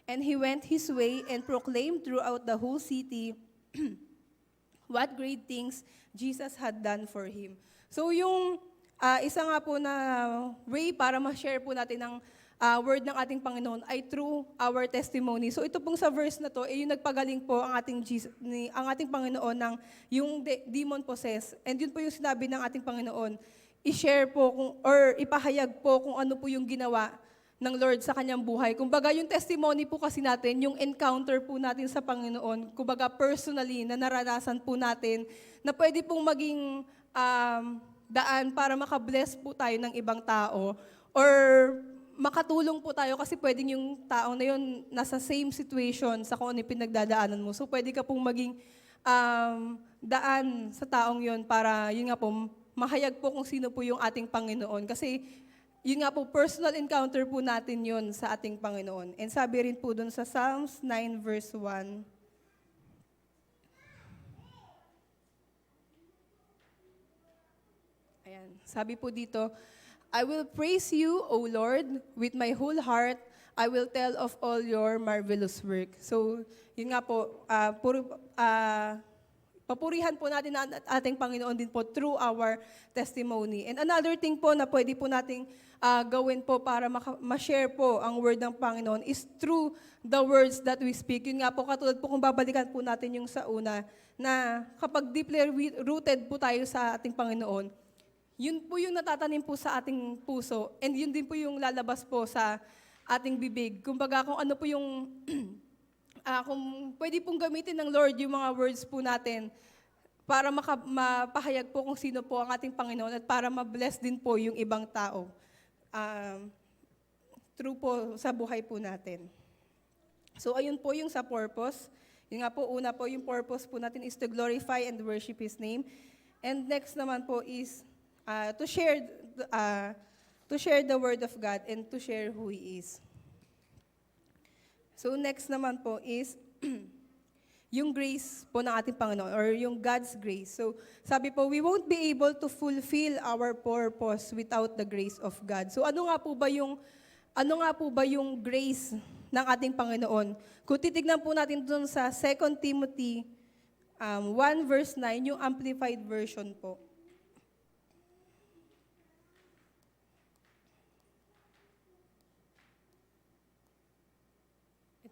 And he went his way and proclaimed throughout the whole city what great things Jesus had done for him. So yung isa nga po na way para ma-share po natin ang word ng ating Panginoon ay through our testimony. So ito pong sa verse na to, yung nagpagaling po ang ating Panginoon ng yung demon possessed. And yun po yung sinabi ng ating Panginoon, i-share po or ipahayag po kung ano po yung ginawa ng Lord sa kanyang buhay. Kumbaga yung testimony po kasi natin, yung encounter po natin sa Panginoon, kumbaga personally na naranasan po natin na pwede pong maging daan para makabless po tayo ng ibang tao or makatulong po tayo kasi pwedeng yung tao na yun nasa same situation sa kung ano yung pinagdadaanan mo. So pwede ka pong maging daan sa taong yun para yun nga po, mahayag po kung sino po yung ating Panginoon. Kasi yun nga po, personal encounter po natin yun sa ating Panginoon. And sabi rin po dun sa Psalms 9 verse 1, ayan, sabi po dito, I will praise you, O Lord, with my whole heart. I will tell of all your marvelous work. So, yun nga po, papurihan po natin ang ating Panginoon din po through our testimony. And another thing po na pwede po nating gawin po para ma-share po ang word ng Panginoon is through the words that we speak. Yun nga po, katulad po kung babalikan po natin yung sa una, na kapag deeply rooted po tayo sa ating Panginoon, yun po yung natatanim po sa ating puso, and yun din po yung lalabas po sa ating bibig. Kumbaga, kung ano po yung, kung pwede pong gamitin ng Lord yung mga words po natin para mapahayag po kung sino po ang ating Panginoon at para ma-bless din po yung ibang tao. True po sa buhay po natin. So, ayun po yung sa purpose. Yung nga po, una po, yung purpose po natin is to glorify and worship His name. And next naman po is to share the word of God and to share who He is. So next naman po is yung grace po ng ating Panginoon or yung God's grace. So sabi po, we won't be able to fulfill our purpose without the grace of God. So ano nga po ba yung grace ng ating Panginoon? Kung titignan po natin dun sa 2 Timothy 1 verse 9, yung amplified version po.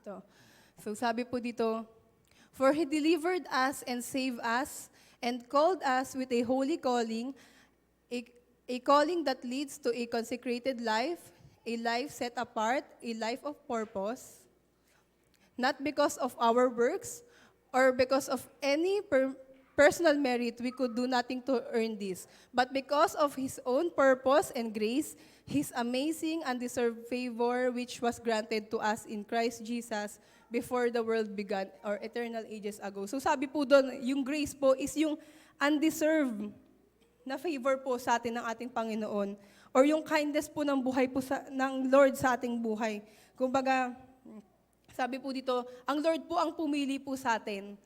Ito. So sabi po dito, for He delivered us and saved us and called us with a holy calling, a calling that leads to a consecrated life, a life set apart, a life of purpose, not because of our works or because of any personal merit, we could do nothing to earn this, but because of His own purpose and grace, His amazing undeserved favor which was granted to us in Christ Jesus before the world began or eternal ages ago. So sabi po doon, yung grace po is yung undeserved na favor po sa atin ng ating Panginoon or yung kindness po ng buhay po ng Lord sa ating buhay. Kumbaga, sabi po dito, ang Lord po ang pumili po sa atin.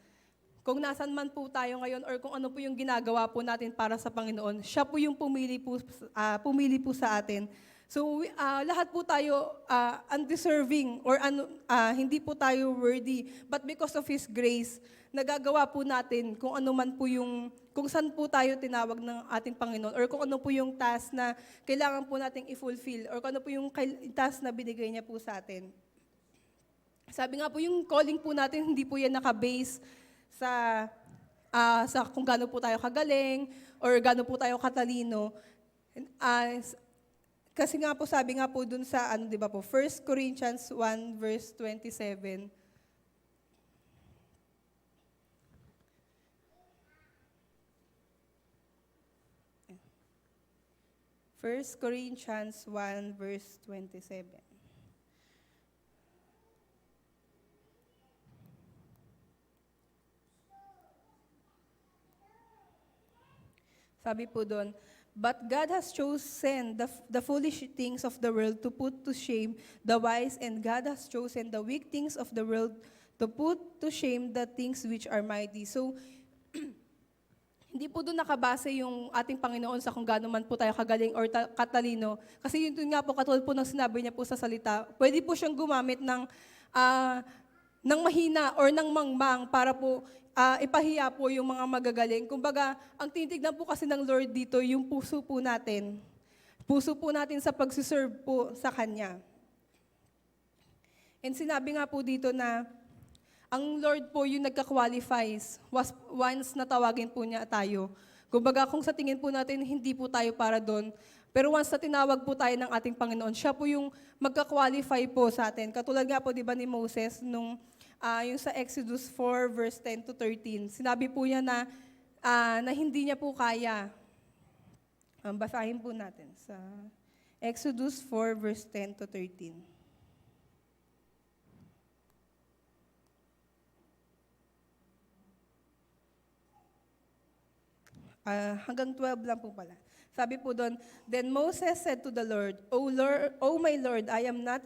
Kung nasan man po tayo ngayon or kung ano po yung ginagawa po natin para sa Panginoon, siya po yung pumili po sa atin. So lahat po tayo undeserving or hindi po tayo worthy. But because of His grace, nagagawa po natin kung ano man po kung saan po tayo tinawag ng ating Panginoon or kung ano po yung task na kailangan po nating i-fulfill or kung ano po yung task na binigay niya po sa atin. Sabi nga po, yung calling po natin, hindi po yan nakabase sa kung gaano po tayo kagaling or gaano po tayo katalino. Kasi nga po, sabi nga po dun sa, 1 Corinthians 1 verse 27. First Corinthians 1 verse 27. Sabi po doon, but God has chosen the foolish things of the world to put to shame the wise, and God has chosen the weak things of the world to put to shame the things which are mighty. So, hindi po doon nakabase yung ating Panginoon sa kung gaano man po tayo kagaling or katalino. Kasi yun nga po, katulad po ng sinabi niya po sa salita, pwede po siyang gumamit ng mahina or ng mangmang para po ipahiya po yung mga magagaling. Kumbaga, ang tinitignan po kasi ng Lord dito, yung puso po natin. Puso po natin sa pagsiserve po sa Kanya. And sinabi nga po dito na ang Lord po yung nagka-qualifies once natawagin po niya tayo. Kumbaga, kung sa tingin po natin, hindi po tayo para doon. Pero once na tinawag po tayo ng ating Panginoon, siya po yung magka-qualify po sa atin. Katulad nga po, di ba, ni Moses, yung sa Exodus 4, verse 10 to 13. Sinabi po niya na hindi niya po kaya. Basahin po natin sa Exodus 4, verse 10 to 13. Hanggang 12 lang po pala. Sabi po doon, then Moses said to the Lord, O my Lord, I am not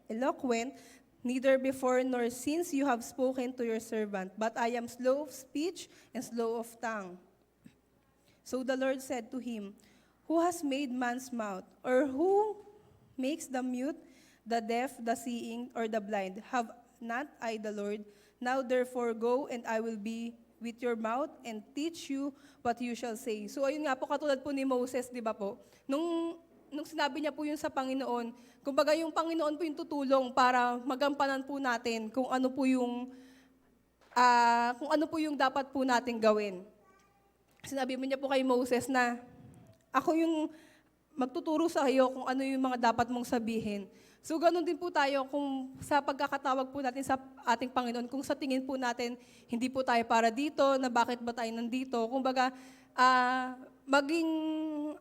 eloquent, neither before nor since you have spoken to your servant, but I am slow of speech and slow of tongue. So the Lord said to him, who has made man's mouth, or who makes the mute, the deaf, the seeing, or the blind? Have not I the Lord? Now therefore go, and I will be with your mouth and teach you what you shall say. So ayun nga po, katulad po ni Moses, di ba po? Nung sinabi niya po yun sa Panginoon, kumbaga yung Panginoon po yung tutulong para magampanan po natin kung ano po yung dapat po natin gawin. Sinabi mo niya po kay Moses na, ako yung magtuturo sa iyo kung ano yung mga dapat mong sabihin. So ganun din po tayo kung sa pagkakatawag po natin sa ating Panginoon, kung sa tingin po natin, hindi po tayo para dito, na bakit ba tayo nandito. Kumbaga, maging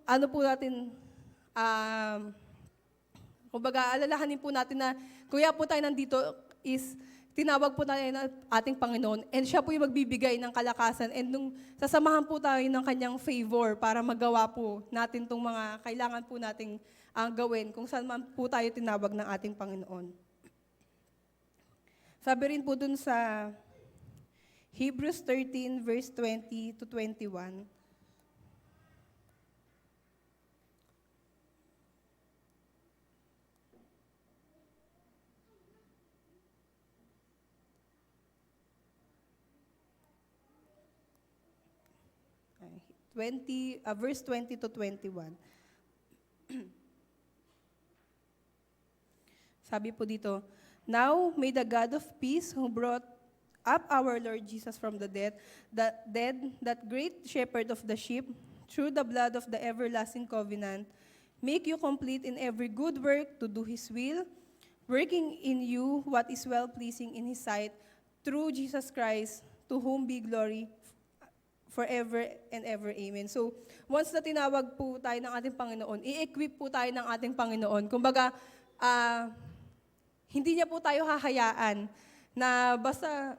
ano po natin, kumbaga alalahanin po natin na kuya po tayo nandito is tinawag po tayo ng ating Panginoon and siya po yung magbibigay ng kalakasan and nung sasamahan po tayo ng kanyang favor para magawa po natin itong mga kailangan po nating gawin kung saan man po tayo tinawag ng ating Panginoon. Sabi rin po dun sa Hebrews 13 verse 20 to 21. Verse 20 to 21. Sabi po dito, now may the God of peace who brought up our Lord Jesus from the dead, that great shepherd of the sheep, through the blood of the everlasting covenant, make you complete in every good work to do His will, working in you what is well-pleasing in His sight, through Jesus Christ, to whom be glory forever and ever. Amen. So, once na tinawag po tayo ng ating Panginoon, i-equip po tayo ng ating Panginoon. Kumbaga, hindi niya po tayo hahayaan na basta,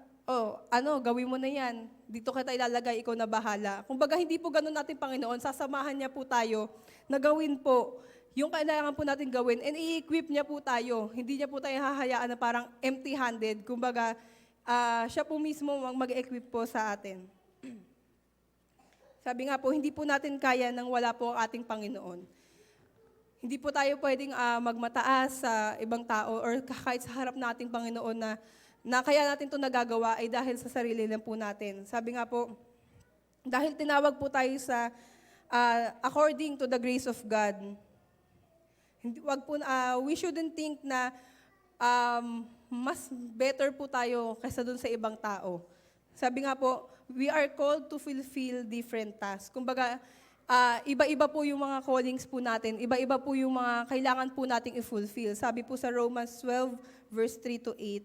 gawin mo na yan. Dito kita ilalagay, ikaw na bahala. Kumbaga, hindi po ganun natin Panginoon. Sasamahan niya po tayo na gawin po yung kailangan po natin gawin and i-equip niya po tayo. Hindi niya po tayo hahayaan na parang empty-handed. Kumbaga, siya po mismo mag-equip po sa atin. Sabi nga po, hindi po natin kaya nang wala po ang ating Panginoon. Hindi po tayo pwedeng magmataas sa ibang tao or kahit sa harap nating Panginoon na kaya natin ito nagagawa ay dahil sa sarili lang po natin. Sabi nga po, dahil tinawag po tayo sa according to the grace of God, we shouldn't think na mas better po tayo kaysa dun sa ibang tao. Sabi nga po, we are called to fulfill different tasks. Kumbaga, iba-iba po yung mga callings po natin, iba-iba po yung mga kailangan po nating i-fulfill. Sabi po sa Romans 12, verse 3 to 8.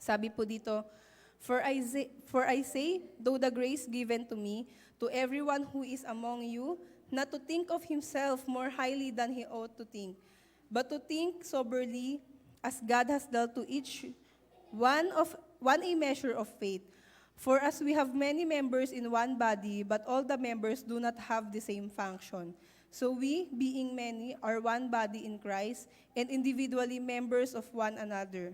Sabi po dito, For I say, though the grace given to me, to everyone who is among you, not to think of himself more highly than he ought to think, but to think soberly, as God has dealt to each one a measure of faith. For as we have many members in one body, but all the members do not have the same function, so we, being many, are one body in Christ, and individually members of one another.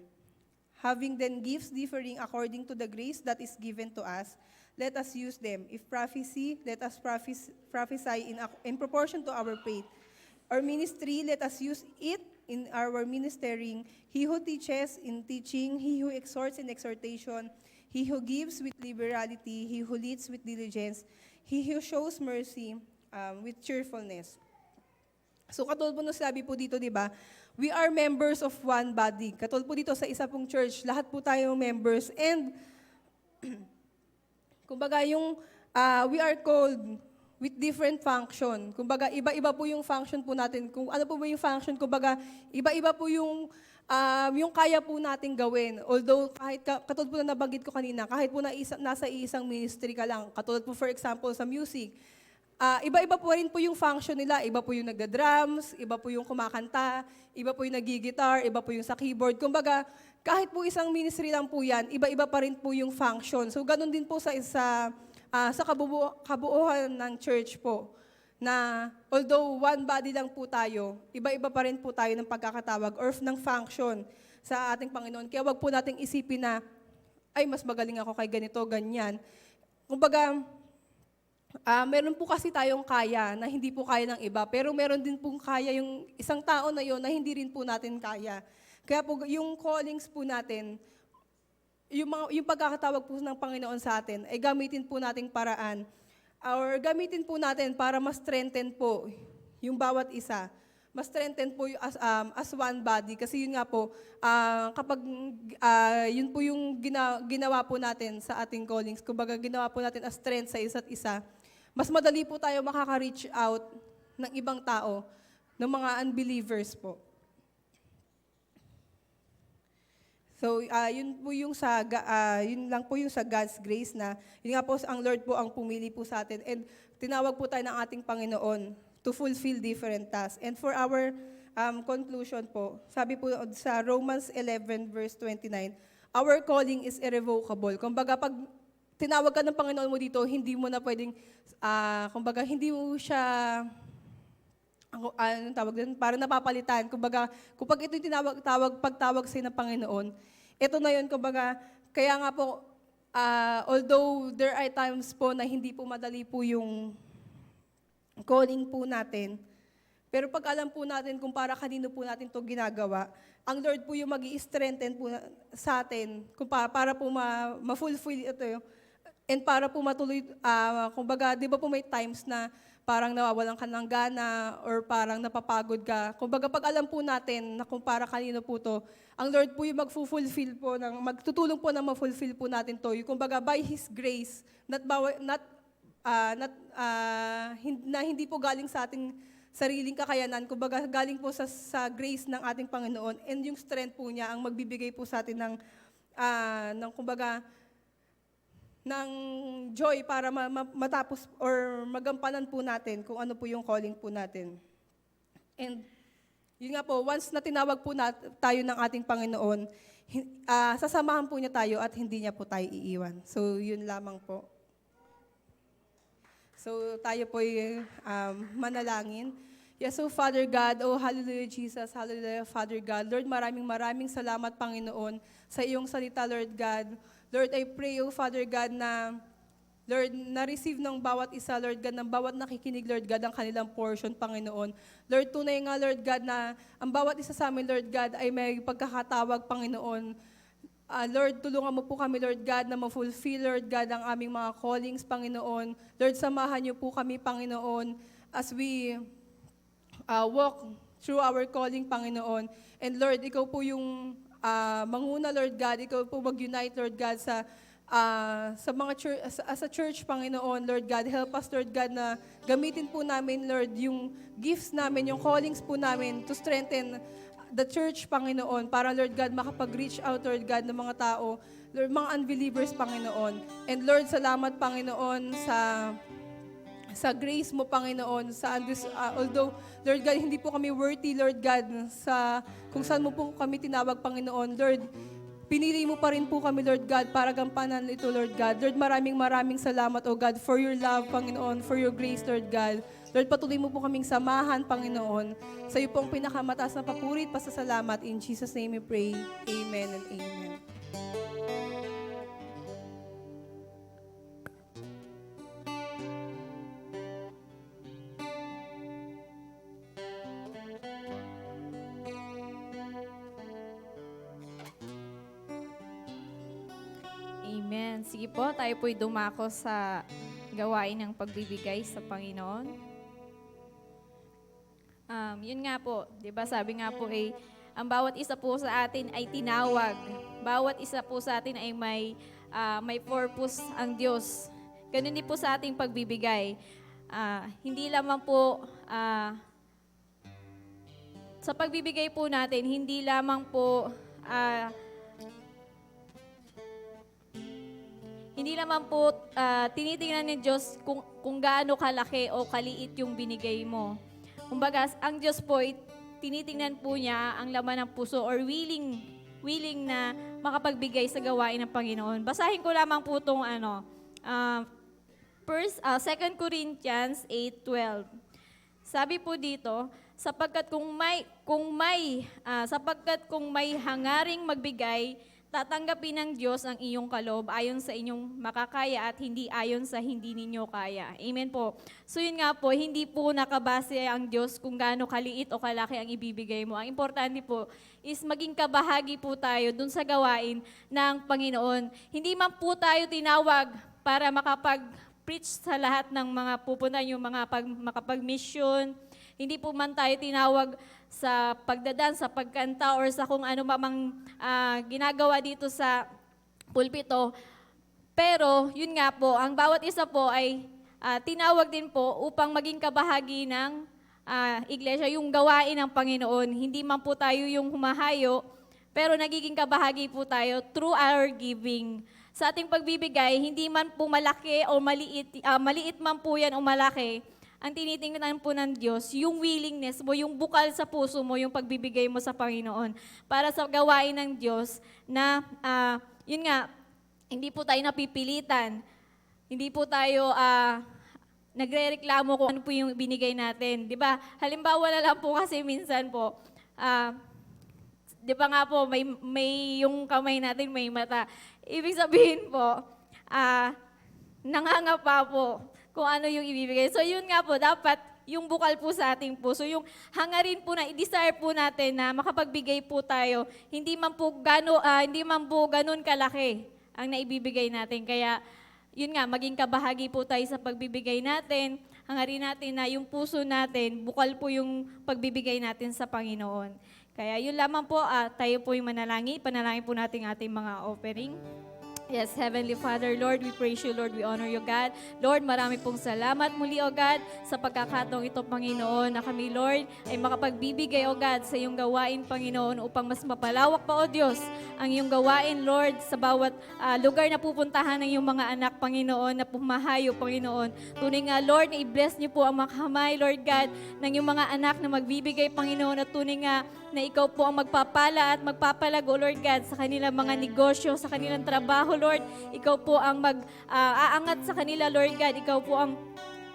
Having then gifts differing according to the grace that is given to us, let us use them. If prophecy, let us prophesy in proportion to our faith. Our ministry, let us use it in our ministering. He who teaches in teaching, he who exhorts in exhortation, he who gives with liberality, he who leads with diligence, he who shows mercy with cheerfulness. So katulad po nung sabi po dito, di ba? We are members of one body. Katulad po dito sa isa pong church, lahat po tayo members. And, kumbaga we are called with different function. Kumbaga, iba-iba po yung function po natin. Kung ano po ba yung function, kumbaga, iba-iba po yung kaya po natin gawin. Although, katulad po na nabanggit ko kanina, kahit po nasa isang ministry ka lang, katulad po for example sa music, iba-iba po rin po yung function nila. Iba po yung nagda-drums, iba po yung kumakanta, iba po yung nag-guitar, iba po yung sa keyboard. Kumbaga, kahit po isang ministry lang po yan, iba-iba pa rin po yung function. So, ganun din po sa kabuuan ng church po, na although one body lang po tayo, iba-iba pa rin po tayo ng pagkakatawag or ng function sa ating Panginoon. Kaya wag po nating isipin na, ay, mas magaling ako kay ganito, ganyan. Kumbaga, meron po kasi tayong kaya na hindi po kaya ng iba, pero meron din pong kaya yung isang tao na yon na hindi rin po natin kaya. Kaya po yung callings po natin, yung pagkakatawag po ng Panginoon sa atin, ay gamitin po nating paraan or gamitin po natin para mas strengthen po yung bawat isa. Mas strengthen po as one body. Kasi yun nga po, kapag yun po yung ginawa po natin sa ating callings, kumbaga ginawa po natin as strength sa isa't isa, mas madali po tayo makaka-reach out ng ibang tao, ng mga unbelievers po. So, yun lang po yung sa God's grace na, yun nga po, ang Lord po ang pumili po sa atin. And tinawag po tayo ng ating Panginoon to fulfill different tasks. And for our conclusion po, sabi po sa Romans 11 verse 29, our calling is irrevocable. Kumbaga, pag tinawag ka ng Panginoon mo dito, hindi mo na pwedeng, kumbaga, hindi mo siya, anong tawag doon? Parang napapalitan. Kumbaga, kapag ito yung pagtawag sa'yo ng Panginoon, ito na yun, kumbaga, kaya nga po, although there are times po na hindi po madali po yung calling po natin, pero pag alam po natin kung para kanino po natin ito ginagawa, ang Lord po yung mag-i-strengthen po sa atin kung para po ma-fulfill ito yun. And para po matuloy, kumbaga, di ba po may times na parang nawawalan ka ng gana or parang napapagod ka. Kumbaga, pag alam po natin na kung para kanino po to, ang Lord po yung magfulfill po, magtutulong po na ma-fulfill po natin to. Yung, kumbaga, by His grace, na hindi po galing sa ating sariling kakayanan, kumbaga galing po sa grace ng ating Panginoon, and yung strength po niya ang magbibigay po sa atin ng kumbaga, ng joy para matapos or magampanan po natin kung ano po yung calling po natin. And yun nga po, once na tinawag po tayo ng ating Panginoon, sasamahan po niya tayo at hindi niya po tayo iiwan. So yun lamang po. So tayo po manalangin. Yes, so Father God, oh hallelujah Jesus, hallelujah Father God. Lord, maraming salamat Panginoon sa iyong salita, Lord God. Lord, I pray, oh Father God, na Lord, na-receive ng bawat isa, Lord God, ng bawat nakikinig, Lord God, ang kanilang portion, Panginoon. Lord, tunay nga, Lord God, na ang bawat isa sa amin, Lord God, ay may pagkakatawag, Panginoon. Lord, tulungan mo po kami, Lord God, na ma-fulfill, Lord God, ang aming mga callings, Panginoon. Lord, samahan niyo po kami, Panginoon, as we walk through our calling, Panginoon. And Lord, ikaw po yung manguna, Lord God, ikaw po mag-unite, Lord God, sa mga church, as a church, Panginoon, Lord God, help us, Lord God, na gamitin po namin, Lord, yung gifts namin, yung callings po namin to strengthen the church, Panginoon, para, Lord God, makapag-reach out, Lord God, ng mga tao, Lord, mga unbelievers, Panginoon. And Lord, salamat, Panginoon, sa grace mo, Panginoon, although, Lord God, hindi po kami worthy, Lord God, kung saan mo po kami tinawag, Panginoon, Lord, pinili mo pa rin po kami, Lord God, para gampanan ito, Lord God. Lord, maraming salamat, O God, for your love, Panginoon, for your grace, Lord God. Lord, patuloy mo po kaming samahan, Panginoon. Sa iyo pong pinakamataas na papuri at pasasalamat. In Jesus' name we pray. Amen and amen. Amen. Sige po, tayo po'y dumako sa gawain ng pagbibigay sa Panginoon. Yun nga po, di ba sabi nga po ang bawat isa po sa atin ay tinawag. Bawat isa po sa atin ay may purpose ang Diyos. Ganun din po sa ating pagbibigay. Hindi lamang po, sa pagbibigay po natin, hindi lamang po, tinitingnan ng Diyos kung gaano kalaki o kaliit yung binigay mo. Kumbaga, ang Diyos po, tinitingnan po niya ang laman ng puso or willing na makapagbigay sa gawain ng Panginoon. Basahin ko lamang po itong 2 Corinthians 8:12. Sabi po dito, sapagkat kung may hangaring magbigay, tatanggapin ng Diyos ang iyong kaloob ayon sa inyong makakaya at hindi ayon sa hindi ninyo kaya. Amen po. So yun nga po, hindi po nakabase ang Diyos kung gaano kaliit o kalaki ang ibibigay mo. Ang importante po is maging kabahagi po tayo dun sa gawain ng Panginoon. Hindi man po tayo tinawag para makapag-preach sa lahat ng mga pupuntahan, yung mga makapag-mission. Hindi po man tayo tinawag sa pagdadan, sa pagkanta, or sa kung ano mamang ginagawa dito sa pulpito. Pero, yun nga po, ang bawat isa po ay tinawag din po upang maging kabahagi ng iglesia, yung gawain ng Panginoon. Hindi man po tayo yung humahayo, pero nagiging kabahagi po tayo through our giving. Sa ating pagbibigay, hindi man po malaki o maliit, maliit man po yan o malaki, ang tinitingnan po ng Diyos, yung willingness mo, yung bukal sa puso mo, yung pagbibigay mo sa Panginoon para sa gawain ng Diyos na, yun nga, hindi po tayo napipilitan, hindi po tayo nagre-reklamo kung ano po yung binigay natin. Di ba? Halimbawa na lang po kasi minsan po, di ba nga po, may yung kamay natin, may mata. Ibig sabihin po, nangangapa po kung ano yung ibibigay. So yun nga po, dapat yung bukal po sa ating puso, yung hangarin po na, i-desire po natin na makapagbigay po tayo, hindi man po ganun kalaki ang naibibigay natin. Kaya yun nga, maging kabahagi po tayo sa pagbibigay natin, hangarin natin na yung puso natin, bukal po yung pagbibigay natin sa Panginoon. Kaya yun lamang po, tayo po yung panalangin po natin ating mga offering. Yes, Heavenly Father, Lord, we praise you, Lord, we honor you, God. Lord, marami pong salamat muli, O God, sa pagkakataong ito, Panginoon, na kami, Lord, ay makapagbibigay, O God, sa iyong gawain, Panginoon, upang mas mapalawak pa, O Diyos, ang iyong gawain, Lord, sa bawat lugar na pupuntahan ng iyong mga anak, Panginoon, na pumahayo, Panginoon. Tunay nga, Lord, na i-bless niyo po ang makamay, Lord God, ng iyong mga anak na magbibigay, Panginoon, at tunay nga, na ikaw po ang magpapala at magpapalago, Lord God, sa kanilang mga negosyo, sa kanilang trabaho, Lord. Ikaw po ang aangat sa kanila, Lord God. Ikaw po ang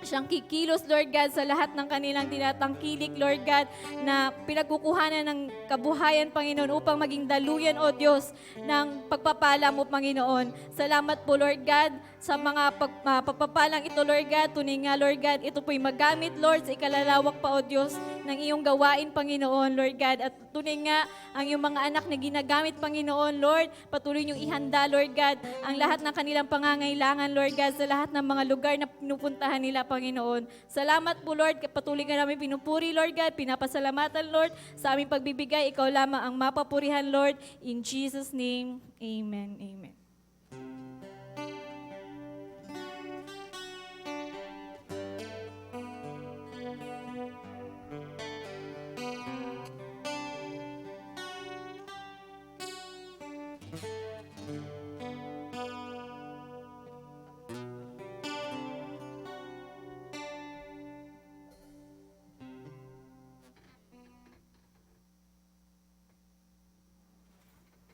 siyang kikilos, Lord God, sa lahat ng kanilang tinatangkilik, Lord God, na pinagkukuhanan ng kabuhayan, Panginoon, upang maging daluyan, O Diyos, ng pagpapala mo, Panginoon. Salamat po, Lord God, sa mga pagpapalang ito, Lord God. Tunay nga, Lord God, ito po'y magamit, Lord, sa ikalalawak pa, O Diyos, ng iyong gawain, Panginoon, Lord God. At tunay nga, ang iyong mga anak na ginagamit, Panginoon, Lord, patuloy niyong ihanda, Lord God, ang lahat ng kanilang pangangailangan, Lord God, sa lahat ng mga lugar na pinupuntahan nila, Panginoon. Salamat po, Lord, patuloy ka namin pinupuri, Lord God, pinapasalamatan, Lord, sa aming pagbibigay. Ikaw lamang ang mapapurihan, Lord. In Jesus' name, amen, amen.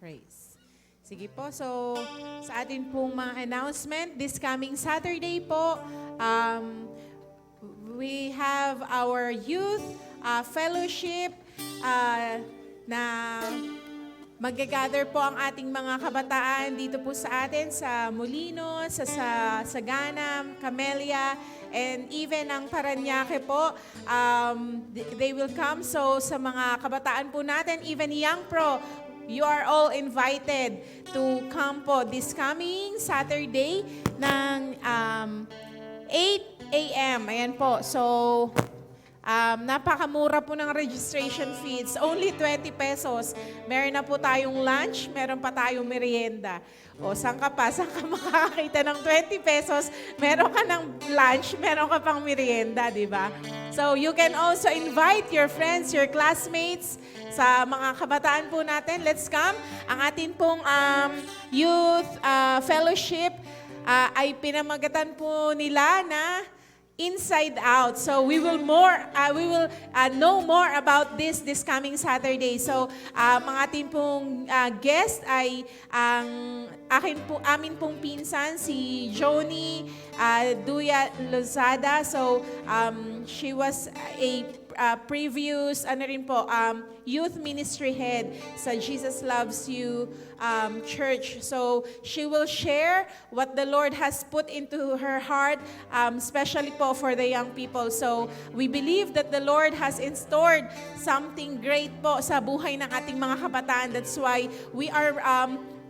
Praise. Sige po, so sa atin pong mga announcement, this coming Saturday po, we have our youth fellowship na mag-gather po ang ating mga kabataan dito po sa atin sa Molino, sa Sagana, Camellia, and even ang Paranaque po. They will come. So sa mga kabataan po natin, even Young Pro, you are all invited to come po this coming Saturday ng 8 a.m. Ayan po. So, napakamura po ng registration fees. Only 20 pesos. Meron na po tayong lunch, meron pa tayong merienda. O, saan ka pa? Saan ka makakakita ng 20 pesos? Meron ka ng lunch, meron ka pang merienda, di ba? So, you can also invite your friends, your classmates, sa mga kabataan po natin. Let's come. Ang atin pong youth fellowship ay pinamagatan po nila na Inside Out. So we will know more about this coming Saturday. So mga ating pong guest ay ang amin pong pinsan si Joni Duya Lozada. So she was previous, ano rin po, youth ministry head sa Jesus Loves You church. So, she will share what the Lord has put into her heart, especially po for the young people. So, we believe that the Lord has installed something great po sa buhay ng ating mga kabataan. That's why we are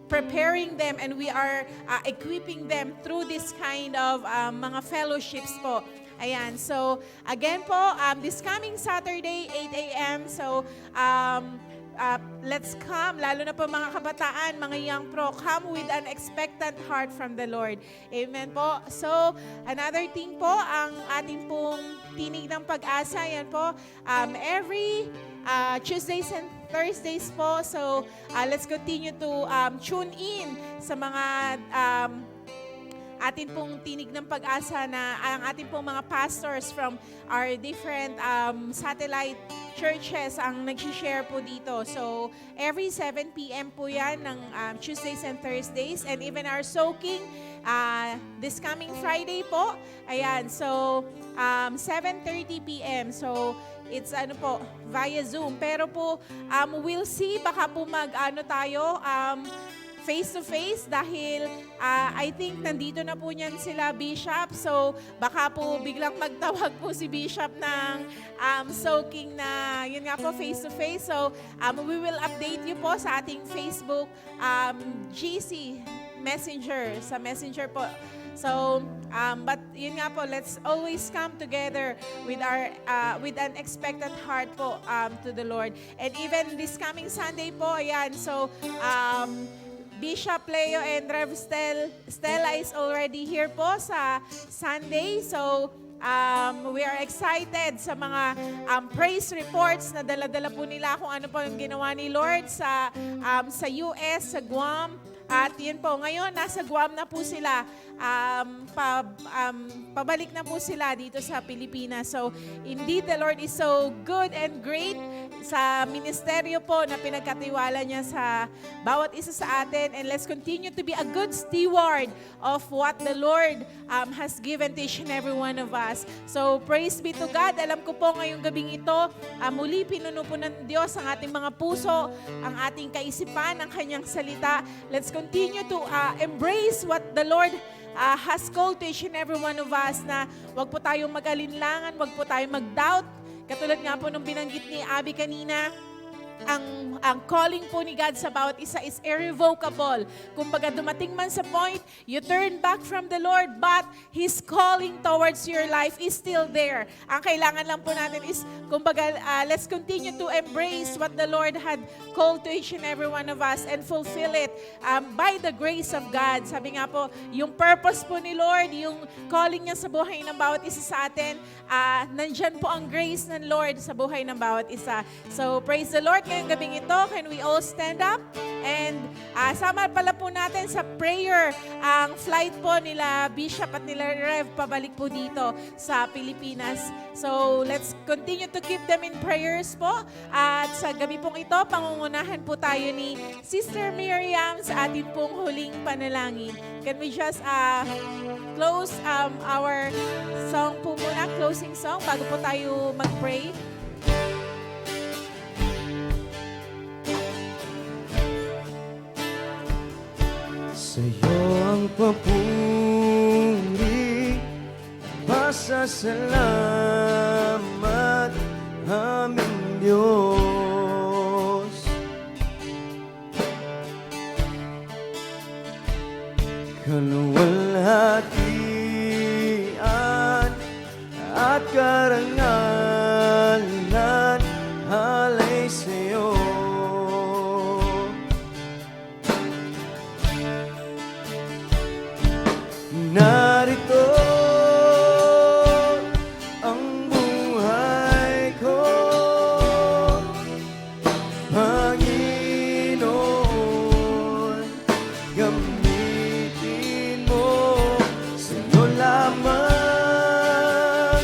preparing them and we are equipping them through this kind of mga fellowships po. Ayan, so again po, this coming Saturday, 8 a.m. So, let's come, lalo na po mga kabataan, mga young pro, come with an expectant heart from the Lord. Amen po. So, another thing po, ang ating pong tinig ng pag-asa, yan po, every Tuesdays and Thursdays po. So, let's continue to tune in sa mga atin pong tinig ng pag-asa na ang ating pong mga pastors from our different satellite churches ang nag-share po dito. So, every 7 p.m. po yan ng Tuesdays and Thursdays. And even our soaking, this coming Friday po. Ayan, so 7:30 p.m. So, it's ano po, via Zoom. Pero po, we'll see, baka po tayo, face-to-face dahil I think nandito na po niyan sila Bishop. So baka po biglang magtawag po si Bishop ng soaking na yun nga po face-to-face. So we will update you po sa ating Facebook GC Messenger, sa Messenger po. So, but yun nga po, let's always come together with our with an expectant heart po to the Lord. And even this coming Sunday po, ayan, so Bishop Leo and Rev Stella is already here po sa Sunday. So, we are excited sa mga praise reports na dala-dala po nila kung ano po yung ginawa ni Lord sa US, sa Guam. At yun po, ngayon nasa Guam na po sila. Pabalik na po sila dito sa Pilipinas. So, indeed, the Lord is so good and great sa ministeryo po na pinagkatiwala niya sa bawat isa sa atin. And let's continue to be a good steward of what the Lord has given to each and every one of us. So, praise be to God. Alam ko po ngayong gabing ito, muli pinuno po ng Diyos ang ating mga puso, ang ating kaisipan, ang kanyang salita. Let's continue to embrace what the Lord has called to each and every one of us, na wag po tayong mag-alinlangan, wag po tayong mag-doubt. Katulad nga po nung binanggit ni Abby kanina, ang calling po ni God sa bawat isa is irrevocable. Kumbaga dumating man sa point, you turn back from the Lord, but His calling towards your life is still there. Ang kailangan lang po natin is, kumbaga, let's continue to embrace what the Lord had called to each and every one of us and fulfill it by the grace of God. Sabi nga po, yung purpose po ni Lord, yung calling niya sa buhay ng bawat isa sa atin, nandyan po ang grace ng Lord sa buhay ng bawat isa. So, praise the Lord. Ngayong gabing ito, can we all stand up? And sama pala po natin sa prayer ang flight po nila Bishop at nila Rev pabalik po dito sa Pilipinas. So, let's continue to keep them in prayers po. At sa gabi pong ito, pangungunahan po tayo ni Sister Miriam sa ating pong huling panalangin. Can we just close our song po muna, closing song, bago po tayo mag-pray? Sa'yo ang papuri, pasasalamat aming Diyos. Kaluwalhatian at karangalan halay sa'yo. Narito ang buhay ko, Panginoon, gamitin mo, sa'yo lamang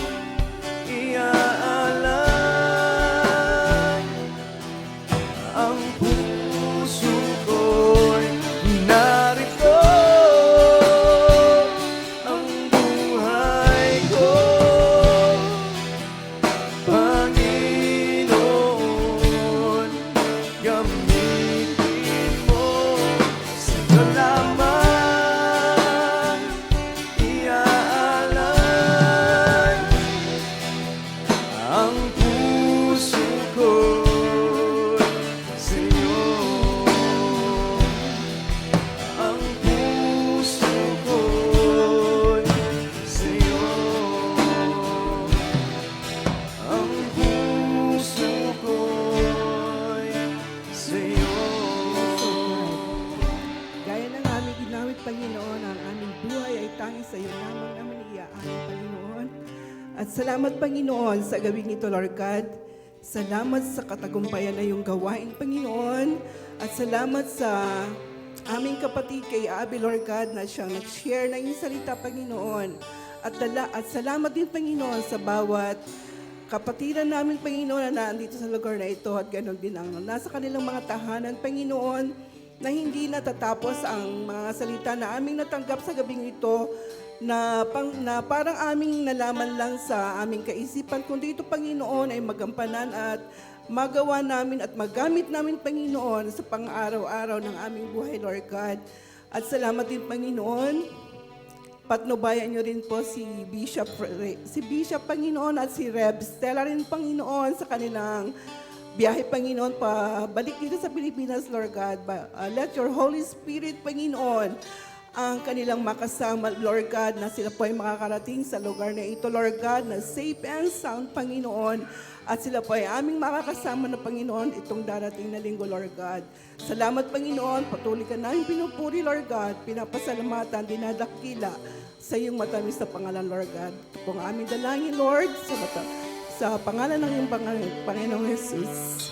Salamat, Panginoon, sa gawing ito, Lord God. Salamat sa katagumpayan na iyong gawain, Panginoon. At salamat sa aming kapatid kay Abby, Lord God, na siyang nag-share ng iyong salita, Panginoon. At salamat din, Panginoon, sa bawat kapatiran namin, Panginoon, na nandito sa lugar na ito at ganoon din ang nasa kanilang mga tahanan, Panginoon, na hindi natatapos ang mga salita na aming natanggap sa gabing ito na parang aming nalaman lang sa aming kaisipan, kundi ito, Panginoon, ay magampanan at magawa namin at magamit namin, Panginoon, sa pang-araw-araw ng aming buhay, Lord God. At salamat din, Panginoon, patnubayan niyo rin po si Bishop, Panginoon, at si Reb Stella rin, Panginoon, sa kanilang biyahe, Panginoon, pabalik dito sa Pilipinas, Lord God. Let your Holy Spirit, Panginoon, ang kanilang makasama, Lord God, na sila po ay makakarating sa lugar na ito, Lord God, na safe and sound, Panginoon. At sila po ay aming makakasama na, Panginoon, itong darating na linggo, Lord God. Salamat, Panginoon. Patuloy ka namin pinupuri, Lord God. Pinapasalamatan, dinadakila sa iyong matamis na pangalan, Lord God. Ito pong aming dalangin, Lord, sa pangalan ng iyong Panginoong Jesus.